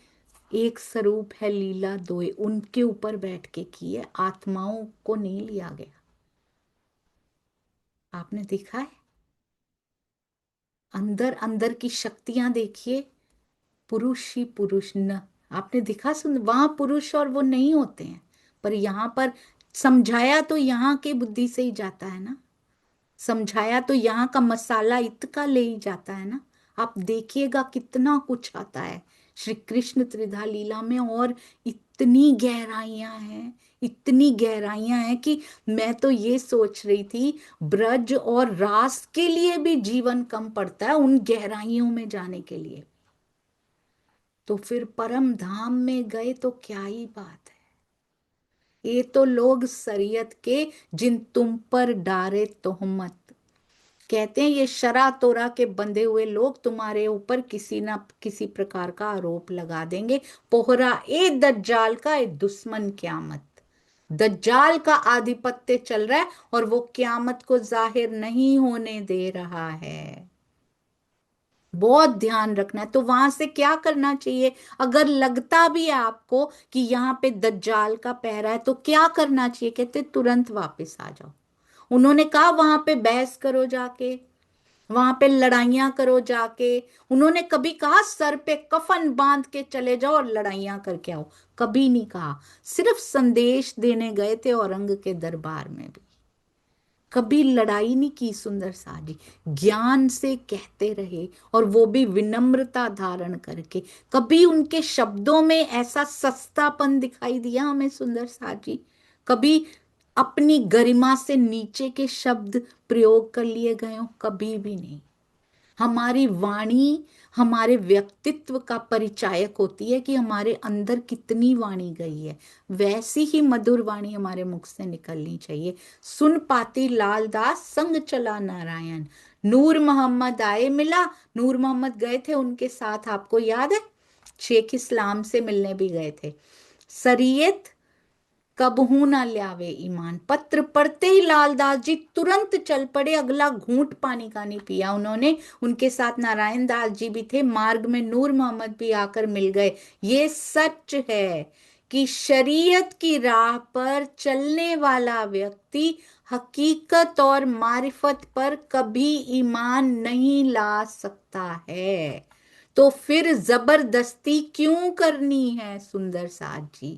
एक स्वरूप है, लीला दोए उनके ऊपर बैठ के की है, आत्माओं को नहीं लिया गया। आपने देखा है? अंदर अंदर की शक्तियां देखिए, पुरुष ही पुरुष न, आपने देखा सुन, वहां पुरुष और वो नहीं होते हैं। पर यहां पर समझाया तो यहाँ के बुद्धि से ही जाता है ना, समझाया तो यहाँ का मसाला इतका ले ही जाता है ना। आप देखिएगा कितना कुछ आता है श्री कृष्ण त्रिधा लीला में, और इतनी गहराइयां हैं, इतनी गहराइयां हैं कि मैं तो ये सोच रही थी ब्रज और रास के लिए भी जीवन कम पड़ता है उन गहराइयों में जाने के लिए। तो फिर परम धाम में गए तो क्या ही बात है। ये तो लोग शरीयत के जिन तुम पर डारे तोहमत, कहते हैं ये शरा तोरा के बंधे हुए लोग तुम्हारे ऊपर किसी ना किसी प्रकार का आरोप लगा देंगे। पोहरा ए दज्जाल का, ए दुश्मन क्यामत, दज्जाल का आधिपत्य चल रहा है और वो क्यामत को जाहिर नहीं होने दे रहा है। बहुत ध्यान रखना है। तो वहां से क्या करना चाहिए? अगर लगता भी है आपको कि यहाँ पे दज्जाल का पहरा है तो क्या करना चाहिए? कहते तुरंत वापस आ जाओ। उन्होंने कहा वहां पे बहस करो जाके, वहां पे लड़ाइयां करो जाके। उन्होंने कभी कहा सर पे कफन बांध के चले जाओ और लड़ाइयां करके आओ? कभी नहीं कहा। सिर्फ संदेश देने गए थे औरंग के दरबार में भी, कभी लड़ाई नहीं की सुंदर सा जी। ज्ञान से कहते रहे और वो भी विनम्रता धारण करके। कभी उनके शब्दों में ऐसा सस्तापन दिखाई दिया हमें सुंदर सा जी? कभी अपनी गरिमा से नीचे के शब्द प्रयोग कर लिए गए हो? कभी भी नहीं। हमारी वाणी हमारे व्यक्तित्व का परिचायक होती है कि हमारे अंदर कितनी वाणी गई है। वैसी ही मधुर वाणी हमारे मुख से निकलनी चाहिए। सुन पाती लाल दास संग चला नारायण, नूर मोहम्मद आए मिला। नूर मोहम्मद गए थे उनके साथ, आपको याद है? शेख इस्लाम से मिलने भी गए थे। शरीयत कबहू ना ल्यावे ईमान, पत्र पढ़ते ही लालदास जी तुरंत चल पड़े, अगला घूंट पानी का नहीं पिया उन्होंने। उनके साथ नारायण दास जी भी थे, मार्ग में नूर मोहम्मद भी आकर मिल गए। ये सच है कि शरीयत की राह पर चलने वाला व्यक्ति हकीकत और मारिफत पर कभी ईमान नहीं ला सकता है। तो फिर जबरदस्ती क्यों करनी है सुंदर साथ जी?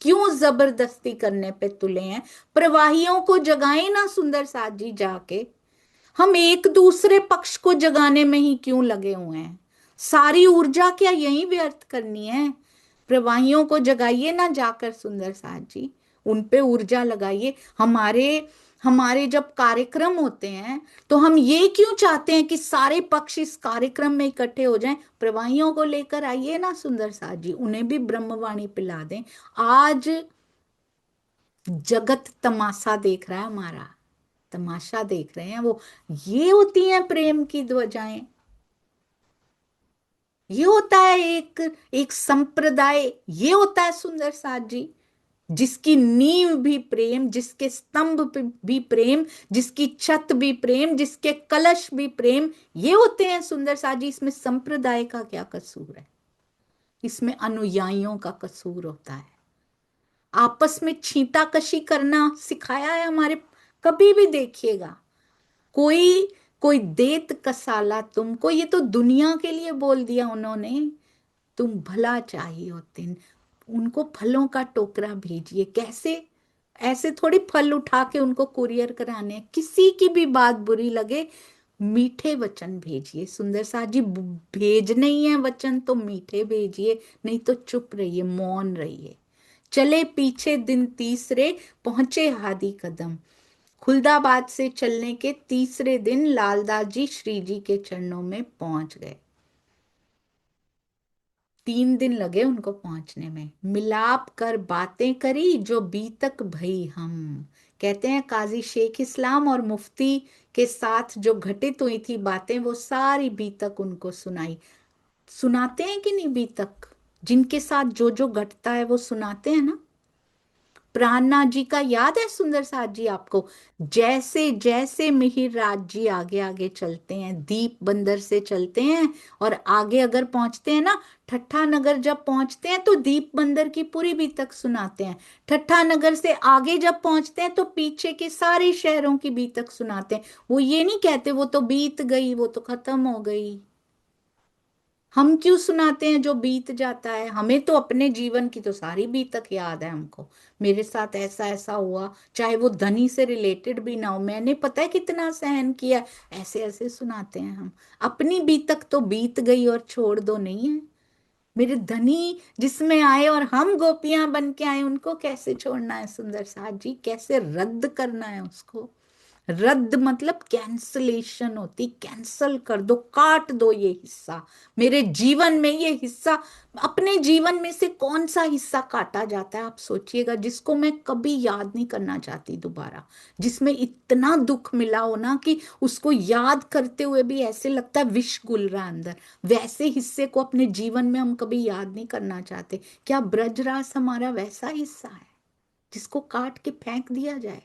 क्यों जबरदस्ती करने पे तुले हैं? प्रवाहियों को जगाए ना सुंदर साथ जी जाके। हम एक दूसरे पक्ष को जगाने में ही क्यों लगे हुए हैं? सारी ऊर्जा क्या यही व्यर्थ करनी है? प्रवाहियों को जगाइए ना जाकर सुंदर साथ जी, उन पे ऊर्जा लगाइए। हमारे हमारे जब कार्यक्रम होते हैं तो हम ये क्यों चाहते हैं कि सारे पक्ष इस कार्यक्रम में इकट्ठे हो जाएं? प्रवाहियों को लेकर आइए ना सुंदर साथ जी, उन्हें भी ब्रह्मवाणी पिला दें। आज जगत तमाशा देख रहा है, हमारा तमाशा देख रहे हैं वो। ये होती हैं प्रेम की ध्वजाएं, ये होता है एक एक संप्रदाय, ये होता है सुंदर साथ जी, जिसकी नींव भी प्रेम, जिसके स्तंभ भी प्रेम, जिसकी छत भी प्रेम, जिसके कलश भी प्रेम, ये होते हैं सुंदर साथ जी। इसमें संप्रदाय का क्या कसूर है? इसमें अनुयायियों का कसूर होता है। आपस में छींटाकशी करना सिखाया है हमारे। कभी भी देखिएगा, कोई कोई देत कसाला तुमको, ये तो दुनिया के लिए बोल दिया उन्होंने। तुम भला चाहिए तिन, उनको फलों का टोकरा भेजिए। कैसे? ऐसे थोड़ी फल उठा के उनको कुरियर कराने हैं। किसी की भी बात बुरी लगे, मीठे वचन भेजिए। सुंदर सा जी, भेजने ही है वचन तो मीठे भेजिए, नहीं तो चुप रहिए, मौन रहिए। चले पीछे दिन तीसरे, पहुंचे हादी कदम। खुलदाबाद से चलने के तीसरे दिन लालदास जी श्री जी के चरणों में पहुंच गए। 3 दिन लगे उनको पहुंचने में। मिलाप कर बातें करी जो बीतक भई हम। कहते हैं काजी शेख इस्लाम और मुफ्ती के साथ जो घटित हुई थी बातें, वो सारी बीतक उनको सुनाई। सुनाते हैं कि नहीं बीतक? जिनके साथ जो जो घटता है वो सुनाते हैं ना। प्राणनाथ जी का याद है सुंदर साथ जी आपको? जैसे जैसे मिहिर राज जी आगे आगे चलते हैं, दीप बंदर से चलते हैं, और आगे अगर पहुंचते हैं ना, ठट्ठा नगर जब पहुंचते हैं तो दीप बंदर की पूरी भी तक सुनाते हैं। ठट्ठा नगर से आगे जब पहुंचते हैं तो पीछे के सारे शहरों की भी तक सुनाते हैं। वो ये नहीं कहते वो तो बीत गई, वो तो खत्म हो गई। हम क्यों सुनाते हैं जो बीत जाता है? हमें तो अपने जीवन की तो सारी बीतक याद है हमको। मेरे साथ ऐसा ऐसा हुआ, चाहे वो धनी से रिलेटेड भी ना हो, मैंने पता है कितना सहन किया। ऐसे ऐसे सुनाते हैं हम। अपनी बीतक तो बीत गई और छोड़ दो नहीं है। मेरे धनी जिसमें आए और हम गोपियां बन के आए, उनको कैसे छोड़ना है सुंदर साथ जी? कैसे रद्द करना है उसको? रद्द मतलब कैंसलेशन होती, कैंसल कर दो, काट दो ये हिस्सा। मेरे जीवन में ये हिस्सा, अपने जीवन में से कौन सा हिस्सा काटा जाता है आप सोचिएगा, जिसको मैं कभी याद नहीं करना चाहती दोबारा, जिसमें इतना दुख मिला हो ना कि उसको याद करते हुए भी ऐसे लगता है विष घुल रहा है अंदर। वैसे हिस्से को अपने जीवन में हम कभी याद नहीं करना चाहते। क्या ब्रजरास हमारा वैसा हिस्सा है जिसको काट के फेंक दिया जाए?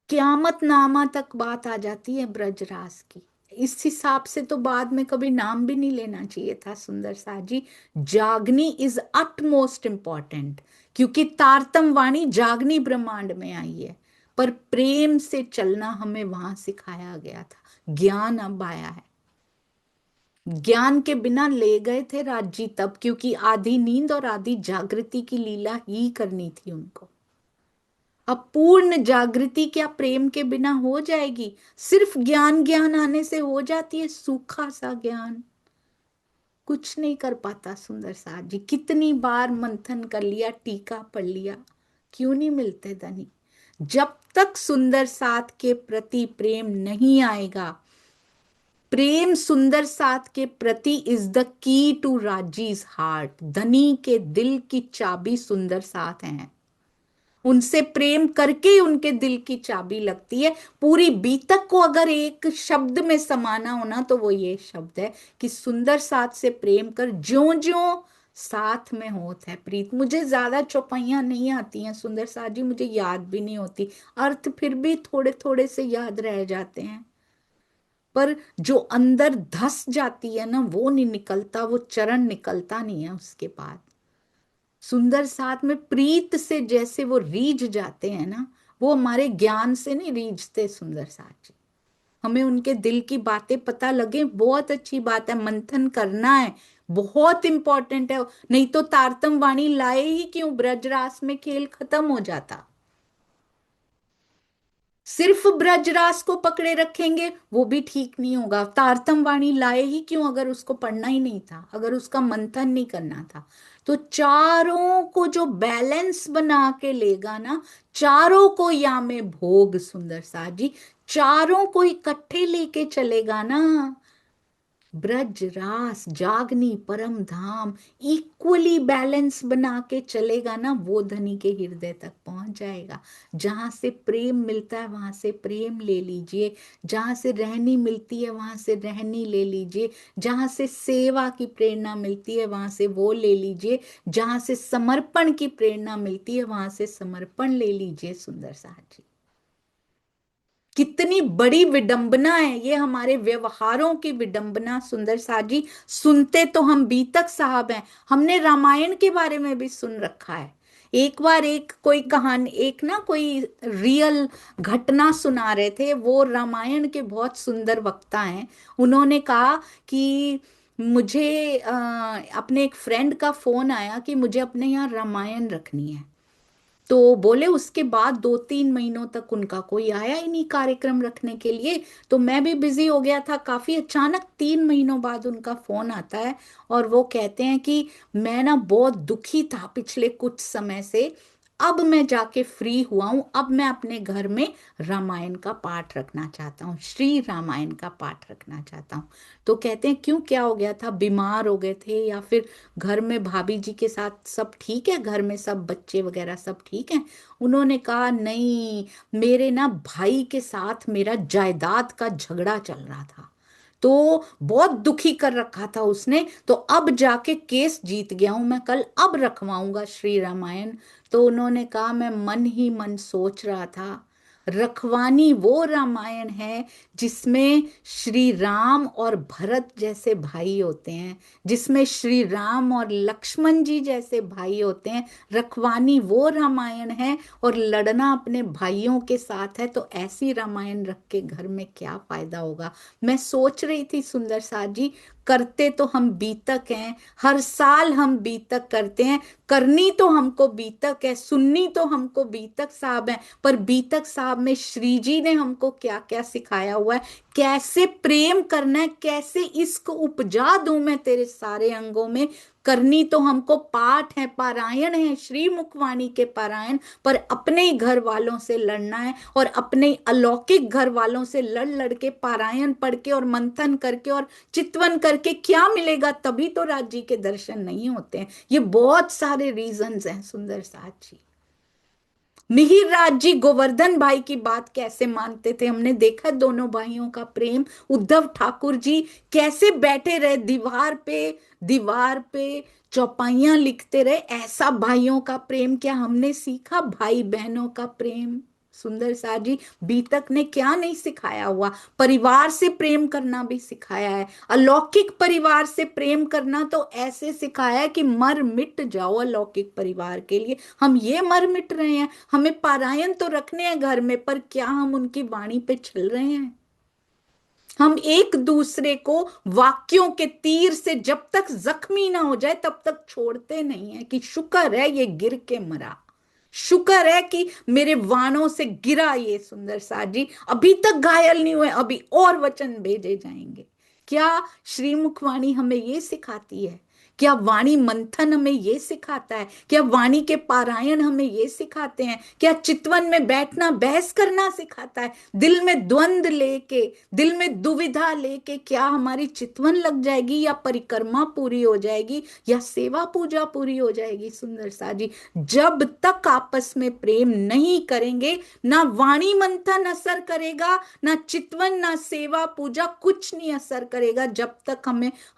क्यामत नामा तक बात आ जाती है ब्रजरास की। इस हिसाब से तो बाद में कभी नाम भी नहीं लेना चाहिए था सुंदर सा जी। जागनी इज अटमोस्ट इंपॉर्टेंट, क्योंकि तारतम वाणी जागनी ब्रह्मांड में आई है। पर प्रेम से चलना हमें वहां सिखाया गया था। ज्ञान अब आया है। ज्ञान के बिना ले गए थे राज्य तब, क्योंकि आधी नींद और आधी जागृति की लीला ही करनी थी उनको। अब पूर्ण जागृति क्या प्रेम के बिना हो जाएगी? सिर्फ ज्ञान ज्ञान आने से हो जाती है? सूखा सा ज्ञान कुछ नहीं कर पाता सुंदर साथ जी। कितनी बार मंथन कर लिया, टीका पढ़ लिया, क्यों नहीं मिलते धनी? जब तक सुंदर साथ के प्रति प्रेम नहीं आएगा। प्रेम सुंदर साथ के प्रति इज द की टू राजीज हार्ट। धनी के दिल की चाबी सुंदर साथ है। उनसे प्रेम करके ही उनके दिल की चाबी लगती है। पूरी बीतक को अगर एक शब्द में समाना होना तो वो ये शब्द है कि सुंदर साथ से प्रेम कर, ज्यो ज्यो साथ में होत है प्रीत। मुझे ज्यादा चौपाइयां नहीं आती हैं सुंदर साथ जी, मुझे याद भी नहीं होती अर्थ, फिर भी थोड़े थोड़े से याद रह जाते हैं। पर जो अंदर धस जाती है ना, वो नहीं निकलता, वो चरण निकलता नहीं है उसके बाद। सुंदर साथ में प्रीत से जैसे वो रीझ जाते हैं ना, वो हमारे ज्ञान से नहीं रीझते सुंदर साथ जी। हमें उनके दिल की बातें पता लगे, बहुत अच्छी बात है, मंथन करना है, बहुत इंपॉर्टेंट है। नहीं तो तारतम वाणी लाए ही क्यों? ब्रजरास में खेल खत्म हो जाता। सिर्फ ब्रजरास को पकड़े रखेंगे वो भी ठीक नहीं होगा। तारतम वाणी लाए ही क्यों अगर उसको पढ़ना ही नहीं था, अगर उसका मंथन नहीं करना था? तो चारों को जो बैलेंस बना के लेगा ना, चारों को या में भोग सुंदर सा जी, चारों को इकट्ठे लेके चलेगा ना, ब्रज रास जागनी परम धाम, इक्वली बैलेंस बना के चलेगा ना, वो धनी के हृदय तक पहुंच जाएगा। जहां से प्रेम मिलता है वहां से प्रेम ले लीजिए, जहां से रहनी मिलती है वहां से रहनी ले लीजिए, जहां से सेवा की प्रेरणा मिलती है वहां से वो ले लीजिए, जहां से समर्पण की प्रेरणा मिलती है वहां से समर्पण ले लीजिए सुंदर साहब जी। कितनी बड़ी विडंबना है ये, हमारे व्यवहारों की विडंबना सुंदर साथ जी। सुनते तो हम बीतक साहब हैं, हमने रामायण के बारे में भी सुन रखा है। एक बार एक कोई कहानी, एक ना कोई रियल घटना सुना रहे थे, वो रामायण के बहुत सुंदर वक्ता हैं। उन्होंने कहा कि मुझे अपने एक फ्रेंड का फोन आया कि मुझे अपने यहाँ रामायण रखनी है। तो बोले उसके बाद 2-3 महीनों तक उनका कोई आया ही नहीं कार्यक्रम रखने के लिए। तो मैं भी बिजी हो गया था काफी, अचानक 3 महीनों बाद उनका फोन आता है और वो कहते हैं कि मैं ना बहुत दुखी था पिछले कुछ समय से, अब मैं जाके फ्री हुआ हूं, अब मैं अपने घर में रामायण का पाठ रखना चाहता हूँ, श्री रामायण का पाठ रखना चाहता हूँ। तो कहते हैं क्यों, क्या हो गया था, बीमार हो गए थे या फिर घर में भाभी जी के साथ सब ठीक है, घर में सब बच्चे वगैरह सब ठीक है? उन्होंने कहा नहीं, मेरे ना भाई के साथ मेरा जायदाद का झगड़ा चल रहा था, तो बहुत दुखी कर रखा था उसने, तो अब जाके केस जीत गया हूं मैं, कल अब रखवाऊंगा श्री रामायण। तो उन्होंने कहा मैं मन ही मन सोच रहा था, रखवानी वो रामायण है जिसमें श्री राम और भरत जैसे भाई होते हैं, जिसमें श्री राम और लक्ष्मण जी जैसे भाई होते हैं, रखवानी वो रामायण है। और लड़ना अपने भाइयों के साथ है, तो ऐसी रामायण रख के घर में क्या फायदा होगा। मैं सोच रही थी सुंदर साथ जी, करते तो हम बीतक हैं, हर साल हम बीतक करते हैं, करनी तो हमको बीतक है, सुननी तो हमको बीतक साहब है, पर बीतक साहब में श्री जी ने हमको क्या क्या सिखाया हुआ है, कैसे प्रेम करना है, कैसे इश्क उपजा दूं मैं तेरे सारे अंगों में। करनी तो हमको पाठ है, पारायण है, श्री मुखवाणी के पारायण, पर अपने ही घर वालों से लड़ना है, और अपने ही अलौकिक घर वालों से लड़ लड़ के पारायण पढ़ के और मंथन करके और चितवन करके क्या मिलेगा, तभी तो राज जी के दर्शन नहीं होते हैं। ये बहुत सारे रीजंस हैं सुंदर साथ जी। मिहिर राज जी गोवर्धन भाई की बात कैसे मानते थे, हमने देखा दोनों भाइयों का प्रेम। उद्धव ठाकुर जी कैसे बैठे रहे दीवार पे, दीवार पे चौपाइयां लिखते रहे, ऐसा भाइयों का प्रेम क्या हमने सीखा, भाई बहनों का प्रेम। सुंदर सा जी, बीतक ने क्या नहीं सिखाया हुआ, परिवार से प्रेम करना भी सिखाया है, अलौकिक परिवार से प्रेम करना तो ऐसे सिखाया है कि मर मिट जाओ अलौकिक परिवार के लिए। हम ये मर मिट रहे हैं, हमें पारायण तो रखने हैं घर में, पर क्या हम उनकी वाणी पे चल रहे हैं? हम एक दूसरे को वाक्यों के तीर से जब तक जख्मी ना हो जाए तब तक छोड़ते नहीं है कि शुक्र है ये गिर के मरा, शुक्र है कि मेरे वाणों से गिरा ये सुंदर सा जी, अभी तक घायल नहीं हुए, अभी और वचन भेजे जाएंगे। क्या श्रीमुखवाणी हमें ये सिखाती है? क्या वाणी मंथन हमें ये सिखाता है? क्या वाणी के पारायण हमें ये सिखाते हैं? क्या चितवन में बैठना बहस करना सिखाता है? दिल में द्वंद लेके, दिल में दुविधा लेके क्या हमारी चितवन लग जाएगी, या परिक्रमा पूरी हो जाएगी, या सेवा पूजा पूरी हो जाएगी? सुंदर सा जी, जब तक आपस में प्रेम नहीं करेंगे, ना वाणी मंथन असर करेगा, ना चितवन, ना सेवा पूजा, कुछ नहीं असर करेगा, जब तक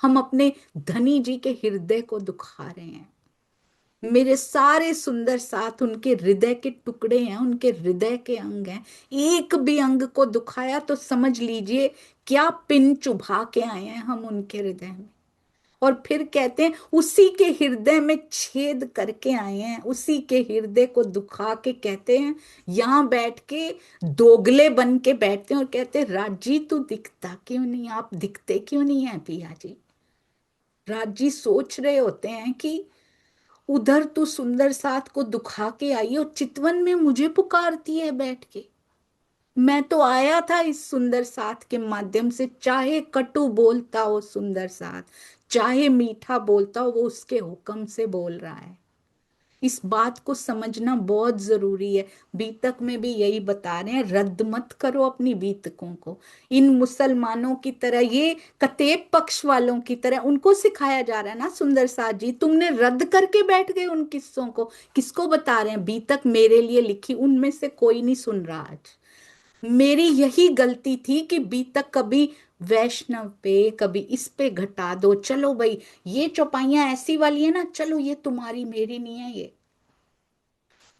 हम अपने धनी जी के हृदय को दुखा रहे हैं। मेरे सारे सुंदर साथ उनके हृदय के टुकड़े हैं, उनके हृदय के अंग हैं, एक भी अंग को दुखाया तो समझ लीजिए क्या पिन चुभा के आए हैं हम उनके हृदय में। और फिर कहते हैं उसी के हृदय में छेद करके आए हैं, उसी के हृदय को दुखा के कहते हैं, यहां बैठ के दोगले बन के बैठते हैं और कहते हैं राजी तू दिखता क्यों नहीं, आप दिखते क्यों नहीं है पिया जी। राजी सोच रहे होते हैं कि उधर तू सुंदर साथ को दुखा के आई और चितवन में मुझे पुकारती है बैठ के। मैं तो आया था इस सुंदर साथ के माध्यम से, चाहे कटु बोलता हो सुंदर साथ, चाहे मीठा बोलता हो, वो उसके हुक्म से बोल रहा है। इस बात को समझना बहुत जरूरी है। बीतक में भी यही बता रहे हैं, रद्द मत करो अपनी बीतकों को। इन मुसलमानों की तरह, ये कतेब पक्ष वालों की तरह उनको सिखाया जा रहा है ना सुंदर साथ जी, तुमने रद्द करके बैठ गए उन किस्सों को। किसको बता रहे हैं? बीतक मेरे लिए लिखी, उनमें से कोई नहीं सुन रहा आज। मेरी यही गलती थी कि बीतक कभी वैष्णव पे, कभी इस पे घटा दो, चलो भाई ये चौपाइयां ऐसी वाली है ना, चलो ये तुम्हारी मेरी नहीं है ये।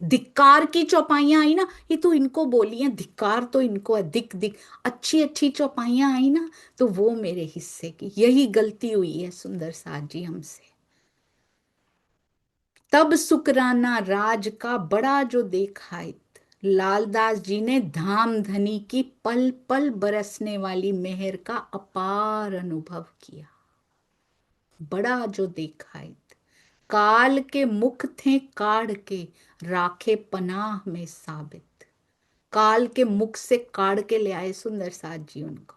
धिक्कार की चौपाइयां आई ना, ये तो इनको बोली है, धिक्कार तो इनको है, दिक दिक। अच्छी अच्छी चौपाइयां आई ना, तो वो मेरे हिस्से की। यही गलती हुई है सुंदर साज जी हमसे। तब शुक्राना राज का बड़ा जो देखाइत, लालदास जी ने धाम धनी की पल पल बरसने वाली मेहर का अपार अनुभव किया। बड़ा जो देखाइत, काल के मुख थे काढ़ के, राखे पनाह में साबित। काल के मुख से काढ़ के ले आए सुंदर साज जी उनको।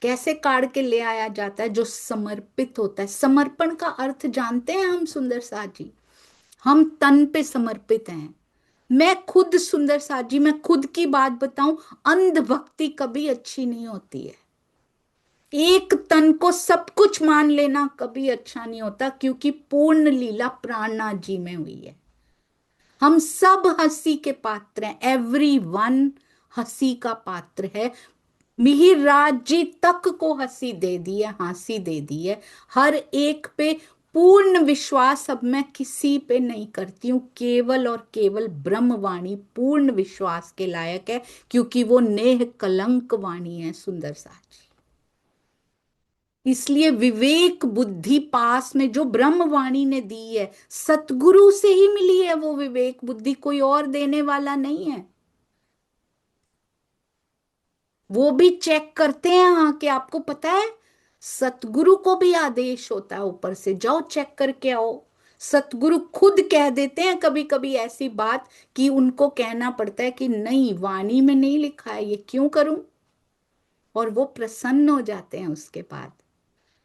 कैसे काढ़ के ले आया जाता है? जो समर्पित होता है। समर्पण का अर्थ जानते हैं हम सुंदर साज जी? हम तन पे समर्पित हैं। मैं खुद सुंदर साज जी, मैं खुद की बात बताऊं, अंध भक्ति कभी अच्छी नहीं होती है। एक तन को सब कुछ मान लेना कभी अच्छा नहीं होता, क्योंकि पूर्ण लीला प्राणनाथ जी में हुई है। हम सब हंसी के पात्र हैं, एवरी वन हंसी का पात्र है। मिहिर राज जी तक को हंसी दे दी है, हंसी दे दी है हर एक पे। पूर्ण विश्वास अब मैं किसी पे नहीं करती हूँ, केवल और केवल ब्रह्मवाणी पूर्ण विश्वास के लायक है, क्योंकि वो नेह कलंक वाणी है सुंदर साज। इसलिए विवेक बुद्धि पास में जो ब्रह्मवाणी ने दी है, सतगुरु से ही मिली है वो विवेक बुद्धि, कोई और देने वाला नहीं है। वो भी चेक करते हैं आके, आपको पता है, सतगुरु को भी आदेश होता है ऊपर से, जाओ चेक करके आओ। सतगुरु खुद कह देते हैं कभी कभी ऐसी बात कि उनको कहना पड़ता है कि नहीं, वाणी में नहीं लिखा है, ये क्यों करूं। और वो प्रसन्न हो जाते हैं उसके बाद।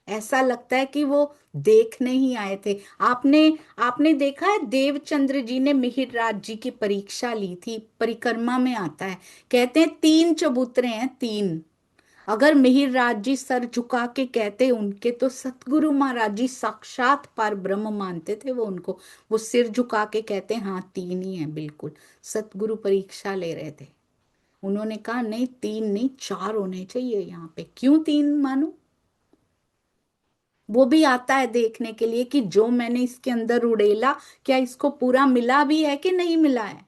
ऐसा लगता है कि वो देखने ही आए थे। आपने आपने देखा है, देवचंद्र जी ने मिहिर राज जी की परीक्षा ली थी, परिक्रमा में आता है। कहते हैं तीन चबूतरे हैं, तीन। अगर मिहिर राज जी सर झुका के कहते उनके, तो सतगुरु महाराज जी साक्षात पर ब्रह्म मानते थे वो उनको। वो सिर झुका के कहते हाँ तीन ही है बिल्कुल। सतगुरु परीक्षा ले रहे थे। उन्होंने कहा नहीं, तीन नहीं, चार होने चाहिए यहाँ पे। क्यों तीन मानो? वो भी आता है देखने के लिए कि जो मैंने इसके अंदर उड़ेला, क्या इसको पूरा मिला भी है कि नहीं मिला है।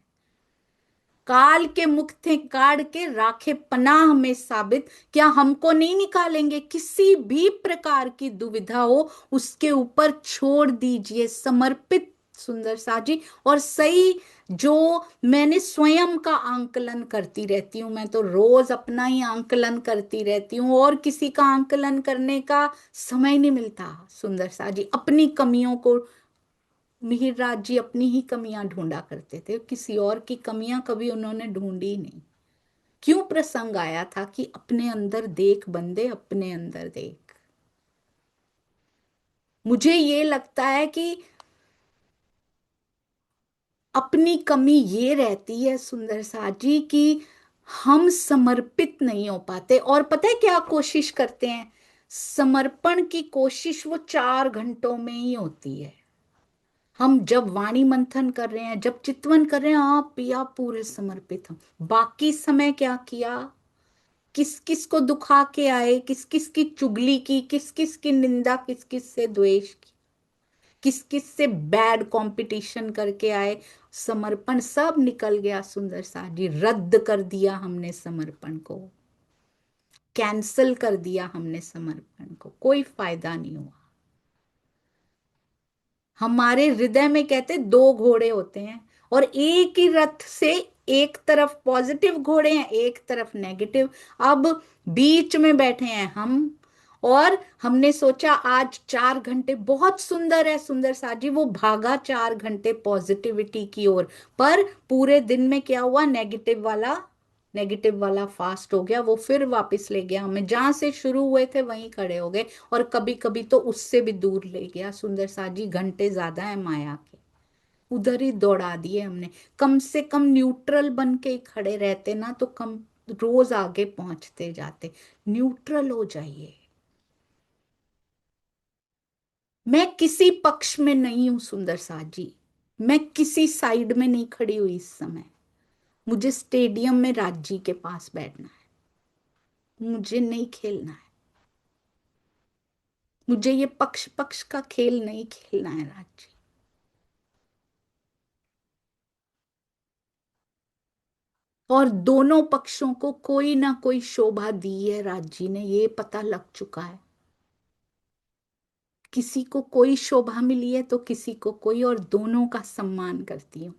काल के मुख थे काढ़ के, राखे पनाह में साबित। क्या हमको नहीं निकालेंगे? किसी भी प्रकार की दुविधा हो, उसके ऊपर छोड़ दीजिए, समर्पित सुंदर साजी। और सही, जो मैंने स्वयं का आंकलन करती रहती हूँ, मैं तो रोज अपना ही आंकलन करती रहती हूँ, और किसी का आंकलन करने का समय नहीं मिलता सुंदर साजी। अपनी कमियों को, मिहिर राज जी अपनी ही कमियां ढूंढा करते थे, किसी और की कमियां कभी उन्होंने ढूंढी नहीं। क्यों प्रसंग आया था कि अपने अंदर देख बंदे, अपने अंदर देख। मुझे ये लगता है कि अपनी कमी ये रहती है सुंदर साजी कि हम समर्पित नहीं हो पाते। और पता है क्या कोशिश करते हैं? समर्पण की कोशिश वो 4 घंटों में ही होती है। हम जब वाणी मंथन कर रहे हैं, जब चितवन कर रहे हैं, आप पिया पूरे समर्पित हम। बाकी समय क्या किया? किस किस को दुखा के आए, किस किस की चुगली की, किस किस की निंदा, किस किस से द्वेष की, किस किस से बैड कंपटीशन करके आए। समर्पण सब निकल गया सुंदर सा जी। रद्द कर दिया हमने समर्पण को, कैंसल कर दिया हमने समर्पण को, कोई फायदा नहीं हुआ। हमारे हृदय में कहते दो घोड़े होते हैं, और एक ही रथ से एक तरफ पॉजिटिव घोड़े हैं, एक तरफ नेगेटिव। अब बीच में बैठे हैं हम, और हमने सोचा आज 4 घंटे बहुत सुंदर है सुंदर साजी, वो भागा 4 घंटे पॉजिटिविटी की ओर। पर पूरे दिन में क्या हुआ? नेगेटिव वाला फास्ट हो गया, वो फिर वापस ले गया हमें, जहां से शुरू हुए थे वहीं खड़े हो गए। और कभी कभी तो उससे भी दूर ले गया सुंदर साजी, घंटे ज्यादा है माया के, उधर ही दौड़ा दिए हमने। कम से कम न्यूट्रल बन के ही खड़े रहते ना, तो कम रोज आगे पहुंचते जाते। न्यूट्रल हो जाइए। मैं किसी पक्ष में नहीं हूं सुंदर साजी, मैं किसी साइड में नहीं खड़ी हुई इस समय। मुझे स्टेडियम में राजी के पास बैठना है, मुझे नहीं खेलना है। मुझे ये पक्ष पक्ष का खेल नहीं खेलना है राजी। और दोनों पक्षों को कोई ना कोई शोभा दी है राज जी ने, ये पता लग चुका है। किसी को कोई शोभा मिली है तो किसी को कोई, और दोनों का सम्मान करती हूँ।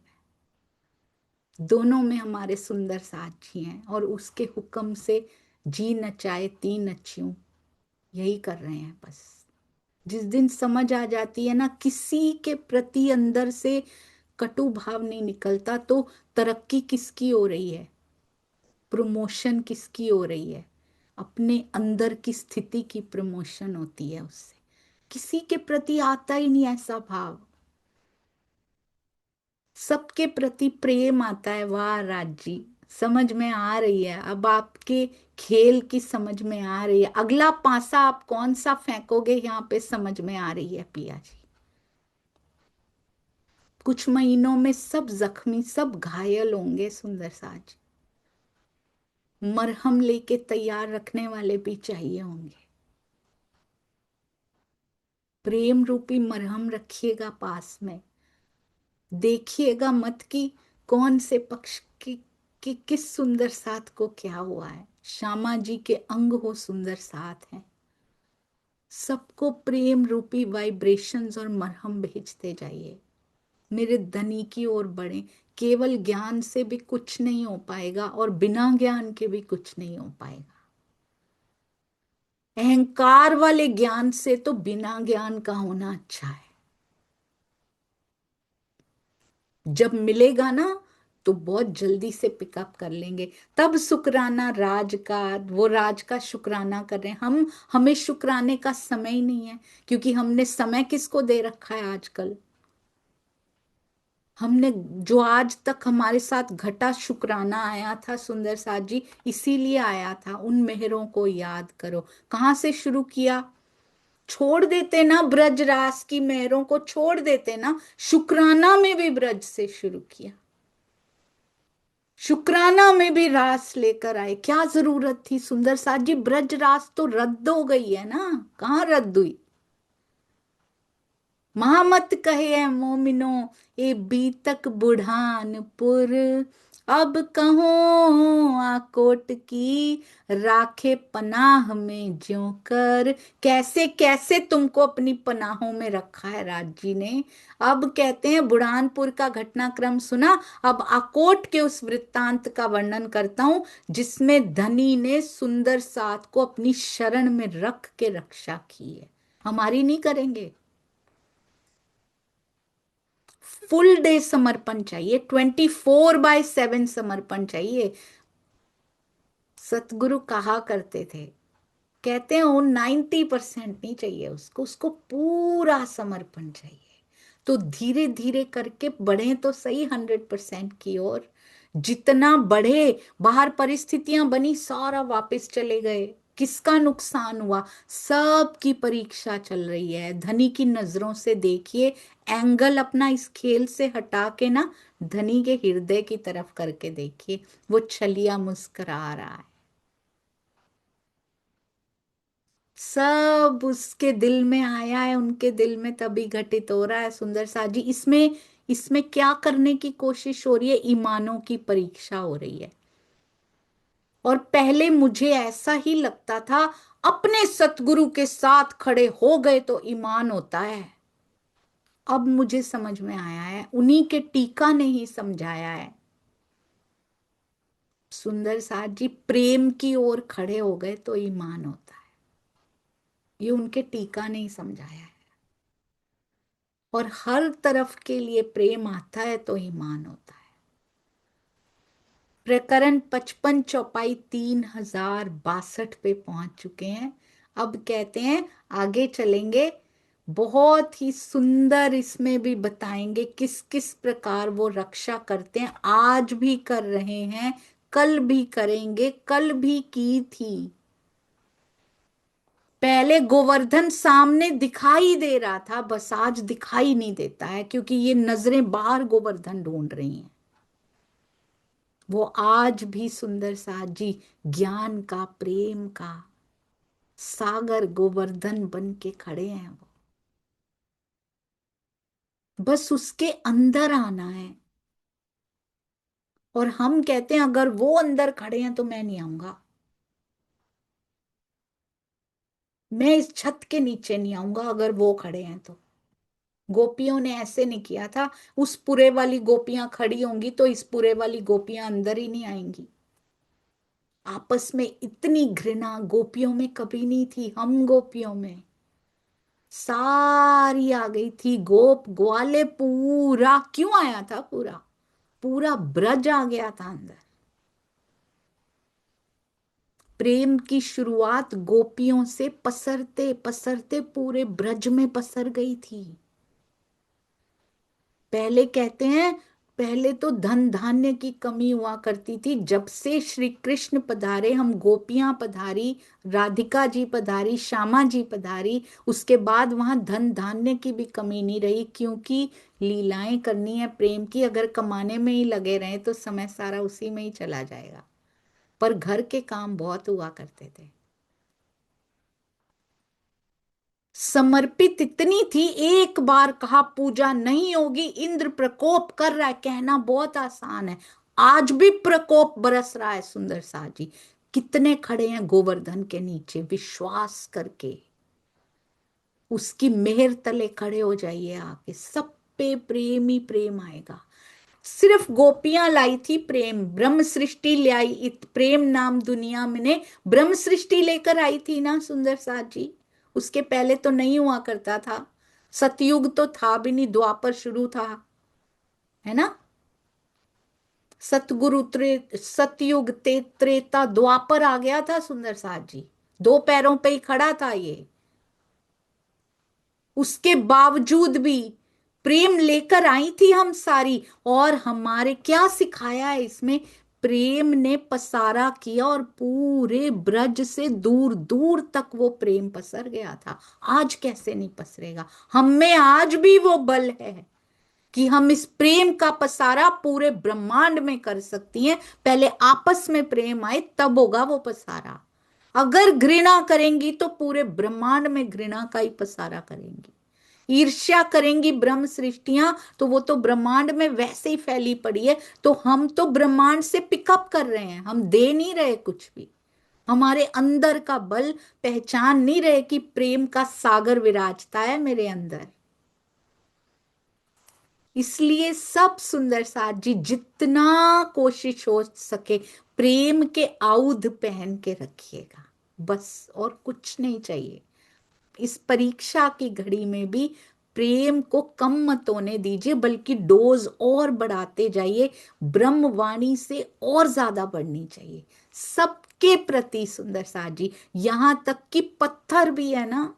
दोनों में हमारे सुंदर साथ जी हैं, और उसके हुक्म से जी नचाए ती नच्यूं, यही कर रहे हैं बस। जिस दिन समझ आ जाती है ना, किसी के प्रति अंदर से कटु भाव नहीं निकलता, तो तरक्की किसकी हो रही है, प्रमोशन किसकी हो रही है, अपने अंदर की स्थिति की प्रमोशन होती है उससे। किसी के प्रति आता ही नहीं ऐसा भाव, सबके प्रति प्रेम आता है। वाह राज जी, समझ में आ रही है अब आपके खेल की, समझ में आ रही है। अगला पासा आप कौन सा फेंकोगे यहाँ पे, समझ में आ रही है पिया जी। कुछ महीनों में सब जख्मी, सब घायल होंगे सुंदर साज। मरहम लेके तैयार रखने वाले भी चाहिए होंगे। प्रेम रूपी मरहम रखिएगा पास में, देखिएगा मत कि कौन से पक्ष की किस सुंदर साथ को क्या हुआ है। श्यामा जी के अंग हो सुंदर साथ हैं, सबको प्रेम रूपी वाइब्रेशंस और मरहम भेजते जाइए। मेरे धनी की ओर बढ़े। केवल ज्ञान से भी कुछ नहीं हो पाएगा, और बिना ज्ञान के भी कुछ नहीं हो पाएगा। अहंकार वाले ज्ञान से तो बिना ज्ञान का होना अच्छा है। जब मिलेगा ना तो बहुत जल्दी से पिकअप कर लेंगे। तब शुक्राना राज का, वो राज का शुक्राना कर रहे हैं हम। हमें शुक्राने का समय ही नहीं है, क्योंकि हमने समय किसको दे रखा है आजकल। हमने जो आज तक हमारे साथ घटा, शुक्राना आया था सुंदर साथ जी, इसीलिए आया था। उन मेहरों को याद करो। कहाँ से शुरू किया, छोड़ देते ना ब्रज रास की मेहरों को, छोड़ देते ना, शुक्राना में भी ब्रज से शुरू किया, शुक्राना में भी रास लेकर आए। क्या जरूरत थी सुंदर साथ जी, ब्रज रास तो रद्द हो गई है ना, कहाँ रद्द हुई। महामत कहे है मोमिनो, ए बीतक बुढ़ानपुर, अब कहो आकोट की, राखे पनाह में ज्यों कर। कैसे कैसे तुमको अपनी पनाहों में रखा है राज जी ने। अब कहते हैं बुढ़ानपुर का घटनाक्रम सुना, अब आकोट के उस वृत्तांत का वर्णन करता हूं, जिसमें धनी ने सुंदर साथ को अपनी शरण में रख के रक्षा की है। हमारी नहीं करेंगे। फुल डे समर्पण चाहिए, 24/7 समर्पण चाहिए। सतगुरु कहा करते थे, कहते हैं वो 90% नहीं चाहिए उसको, उसको पूरा समर्पण चाहिए। तो धीरे धीरे करके बढ़े तो सही 100% की ओर। जितना बढ़े, बाहर परिस्थितियां बनी, सारा वापस चले गए, किसका नुकसान हुआ। सबकी परीक्षा चल रही है। धनी की नजरों से देखिए, एंगल अपना इस खेल से हटा के ना, धनी के हृदय की तरफ करके देखिए, वो छलिया मुस्कुरा रहा है। सब उसके दिल में आया है, उनके दिल में तभी घटित हो रहा है सुंदर साजी। इसमें इसमें क्या करने की कोशिश हो रही है, ईमानों की परीक्षा हो रही है। और पहले मुझे ऐसा ही लगता था, अपने सतगुरु के साथ खड़े हो गए तो ईमान होता है। अब मुझे समझ में आया है, उन्हीं के टीका ने ही समझाया है। सुंदर साथ जी प्रेम की ओर खड़े हो गए तो ईमान होता है, ये उनके टीका ने ही समझाया है। और हर तरफ के लिए प्रेम आता है तो ईमान होता है। प्रकरण 55 चौपाई 3062 पे पहुंच चुके हैं। अब कहते हैं आगे चलेंगे, बहुत ही सुंदर इसमें भी बताएंगे किस किस प्रकार वो रक्षा करते हैं। आज भी कर रहे हैं, कल भी करेंगे, कल भी की थी। पहले गोवर्धन सामने दिखाई दे रहा था, बस आज दिखाई नहीं देता है, क्योंकि ये नजरें बाहर गोवर्धन ढूंढ रही हैं। वो आज भी सुंदर साथ जी ज्ञान का, प्रेम का सागर गोवर्धन बन के खड़े हैं। वो बस उसके अंदर आना है। और हम कहते हैं अगर वो अंदर खड़े हैं तो मैं नहीं आऊंगा, मैं इस छत के नीचे नहीं आऊंगा अगर वो खड़े हैं तो। गोपियों ने ऐसे नहीं किया था। उस पूरे वाली गोपियां खड़ी होंगी तो इस पूरे वाली गोपियां अंदर ही नहीं आएंगी। आपस में इतनी घृणा गोपियों में कभी नहीं थी, हम गोपियों में सारी आ गई थी। गोप ग्वाले पूरा क्यों आया था, पूरा पूरा ब्रज आ गया था अंदर। प्रेम की शुरुआत गोपियों से पसरते पसरते पूरे ब्रज में पसर गई थी। पहले कहते हैं, पहले तो धन धान्य की कमी हुआ करती थी। जब से श्री कृष्ण पधारे, हम गोपियां पधारी, राधिका जी पधारी, श्यामा जी पधारी, उसके बाद वहां धन धान्य की भी कमी नहीं रही, क्योंकि लीलाएं करनी है प्रेम की। अगर कमाने में ही लगे रहे तो समय सारा उसी में ही चला जाएगा। पर घर के काम बहुत हुआ करते थे। समर्पित इतनी थी, एक बार कहा पूजा नहीं होगी, इंद्र प्रकोप कर रहा है। कहना बहुत आसान है, आज भी प्रकोप बरस रहा है। सुंदर सा जी कितने खड़े हैं गोवर्धन के नीचे विश्वास करके, उसकी मेहर तले खड़े हो जाइए आके, सब पे प्रेम ही प्रेम आएगा। सिर्फ गोपियां लाई थी प्रेम, ब्रह्म सृष्टि ले आई। प्रेम नाम दुनिया में ने ब्रह्म सृष्टि लेकर आई थी ना सुंदर साथ जी। उसके पहले तो नहीं हुआ करता था। सतयुग तो था भी नहीं, द्वापर शुरू था, है ना। सतगुरु सतयुग त्रेता द्वापर आ गया था सुंदर साथ जी। दो पैरों पे ही खड़ा था ये। उसके बावजूद भी प्रेम लेकर आई थी हम सारी। और हमारे क्या सिखाया है इसमें, प्रेम ने पसारा किया और पूरे ब्रज से दूर दूर तक वो प्रेम पसर गया था। आज कैसे नहीं पसरेगा, हम में आज भी वो बल है कि हम इस प्रेम का पसारा पूरे ब्रह्मांड में कर सकती हैं। पहले आपस में प्रेम आए तब होगा वो पसारा। अगर घृणा करेंगी तो पूरे ब्रह्मांड में घृणा का ही पसारा करेंगी। ईर्ष्या करेंगी ब्रह्म सृष्टियां तो वो तो ब्रह्मांड में वैसे ही फैली पड़ी है। तो हम तो ब्रह्मांड से पिकअप कर रहे हैं, हम दे नहीं रहे कुछ भी। हमारे अंदर का बल पहचान नहीं रहे कि प्रेम का सागर विराजता है मेरे अंदर। इसलिए सब सुंदर साथ जी जितना कोशिश हो सके प्रेम के आयुध पहन के रखिएगा, बस और कुछ नहीं चाहिए। इस परीक्षा की घड़ी में भी प्रेम को कम मत होने दीजिए, बल्कि डोज और बढ़ाते जाइए। ब्रह्मवाणी से और ज्यादा बढ़नी चाहिए सबके प्रति सुंदर साथ जी। यहां तक कि पत्थर भी है ना,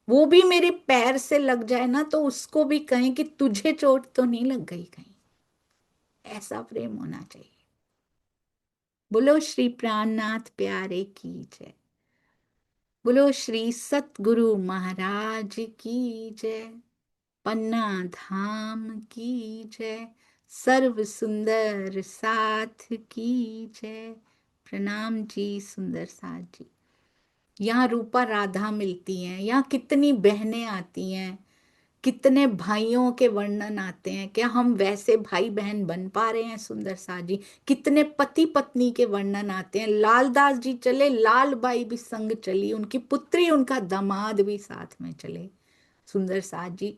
वो भी मेरे पैर से लग जाए ना तो उसको भी कहें कि तुझे चोट तो नहीं लग गई कहीं। ऐसा प्रेम होना चाहिए। बोलो श्री प्राणनाथ प्यारे की जय। बोलो श्री सतगुरु महाराज की जय। पन्ना धाम की जय। सर्व सुंदर साथ की जय। प्रणाम जी सुंदर साथ जी। यहाँ रूपा राधा मिलती हैं, यहाँ कितनी बहनें आती हैं, कितने भाइयों के वर्णन आते हैं। क्या हम वैसे भाई बहन बन पा रहे हैं सुंदर साथ जी। कितने पति पत्नी के वर्णन आते हैं। लालदास जी चले, लाल बाई भी संग चली, उनकी पुत्री उनका दामाद भी साथ में चले सुंदर साथ जी।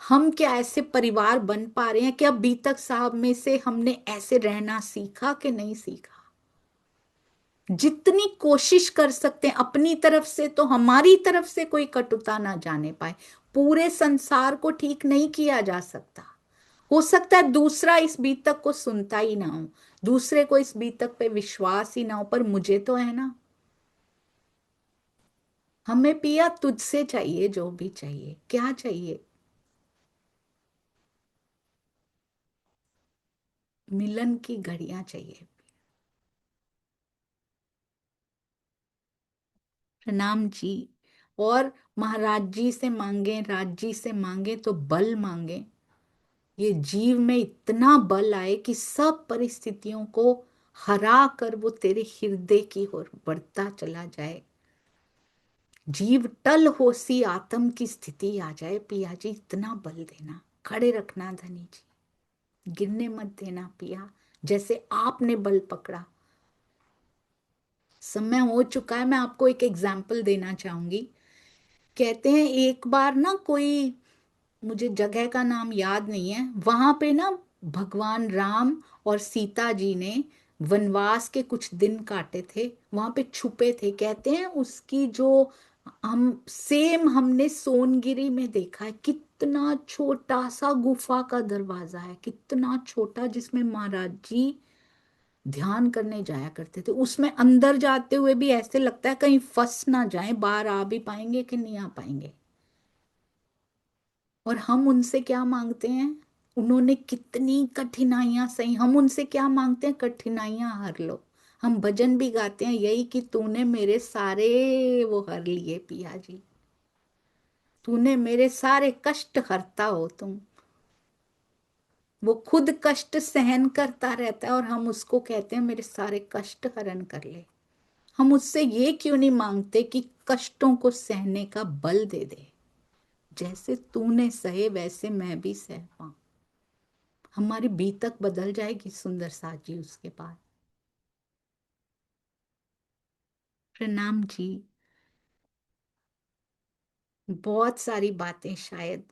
हम क्या ऐसे परिवार बन पा रहे हैं? क्या बीतक साहब में से हमने ऐसे रहना सीखा कि नहीं सीखा? जितनी कोशिश कर सकते हैं अपनी तरफ से, तो हमारी तरफ से कोई कटुता ना जाने पाए। पूरे संसार को ठीक नहीं किया जा सकता। हो सकता है दूसरा इस बीतक को सुनता ही ना हो, दूसरे को इस बीतक पे विश्वास ही ना हो, पर मुझे तो है ना। हमें पिया तुझसे चाहिए, जो भी चाहिए, क्या चाहिए? मिलन की घड़ियां चाहिए। प्रणाम जी। और महाराज जी से मांगे, राज जी से मांगे तो बल मांगे। ये जीव में इतना बल आए कि सब परिस्थितियों को हरा कर वो तेरे हृदय की ओर बढ़ता चला जाए। जीव टल होसी आत्म की स्थिति आ जाए। पिया जी इतना बल देना, खड़े रखना धनी जी। गिरने मत देना पिया, जैसे आपने बल पकड़ा। समय हो चुका है, मैं आपको एक एग्जाम्पल देना चाहूंगी। कहते हैं एक बार ना कोई, मुझे जगह का नाम याद नहीं है, वहां पे ना भगवान राम और सीता जी ने वनवास के कुछ दिन काटे थे, वहां पे छुपे थे। कहते हैं उसकी जो, हम सेम हमने सोनगिरी में देखा है, कितना छोटा सा गुफा का दरवाजा है, कितना छोटा, जिसमें महाराज जी ध्यान करने जाया करते थे। उसमें अंदर जाते हुए भी ऐसे लगता है कहीं फंस ना जाए, बाहर आ भी पाएंगे कि नहीं आ पाएंगे। और हम उनसे क्या मांगते हैं? उन्होंने कितनी कठिनाइयां सही, हम उनसे क्या मांगते हैं? कठिनाइयां हर लो। हम भजन भी गाते हैं यही कि तूने मेरे सारे वो हर लिए पिया जी, तूने मेरे सारे कष्ट हरता हो तुम। वो खुद कष्ट सहन करता रहता है और हम उसको कहते हैं मेरे सारे कष्ट हरण कर ले। हम उससे ये क्यों नहीं मांगते कि कष्टों को सहने का बल दे दे, जैसे तूने सहे वैसे मैं भी सह पाऊं। हमारी बीतक बदल जाएगी सुंदर साथ जी उसके बाद। प्रणाम जी। बहुत सारी बातें, शायद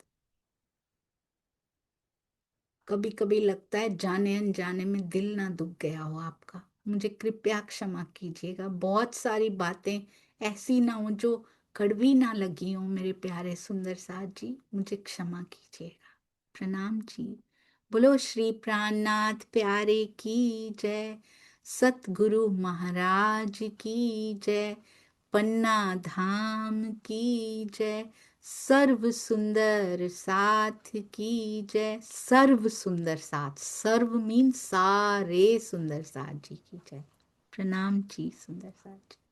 कभी कभी लगता है जाने अनजाने में दिल ना दुख गया हो आपका, मुझे कृपया क्षमा कीजिएगा। बहुत सारी बातें ऐसी ना हो जो कड़वी ना लगी हो मेरे प्यारे सुंदर साथ जी, मुझे क्षमा कीजिएगा। प्रणाम जी। बोलो श्री प्राणनाथ प्यारे की जय, सतगुरु महाराज की जय, पन्ना धाम की जय, सर्व सुंदर साथ की जय। सर्व सुंदर साथ, सर्व मीन सारे सुंदर साथ जी की जय। प्रणाम जी सुंदर साथ जी।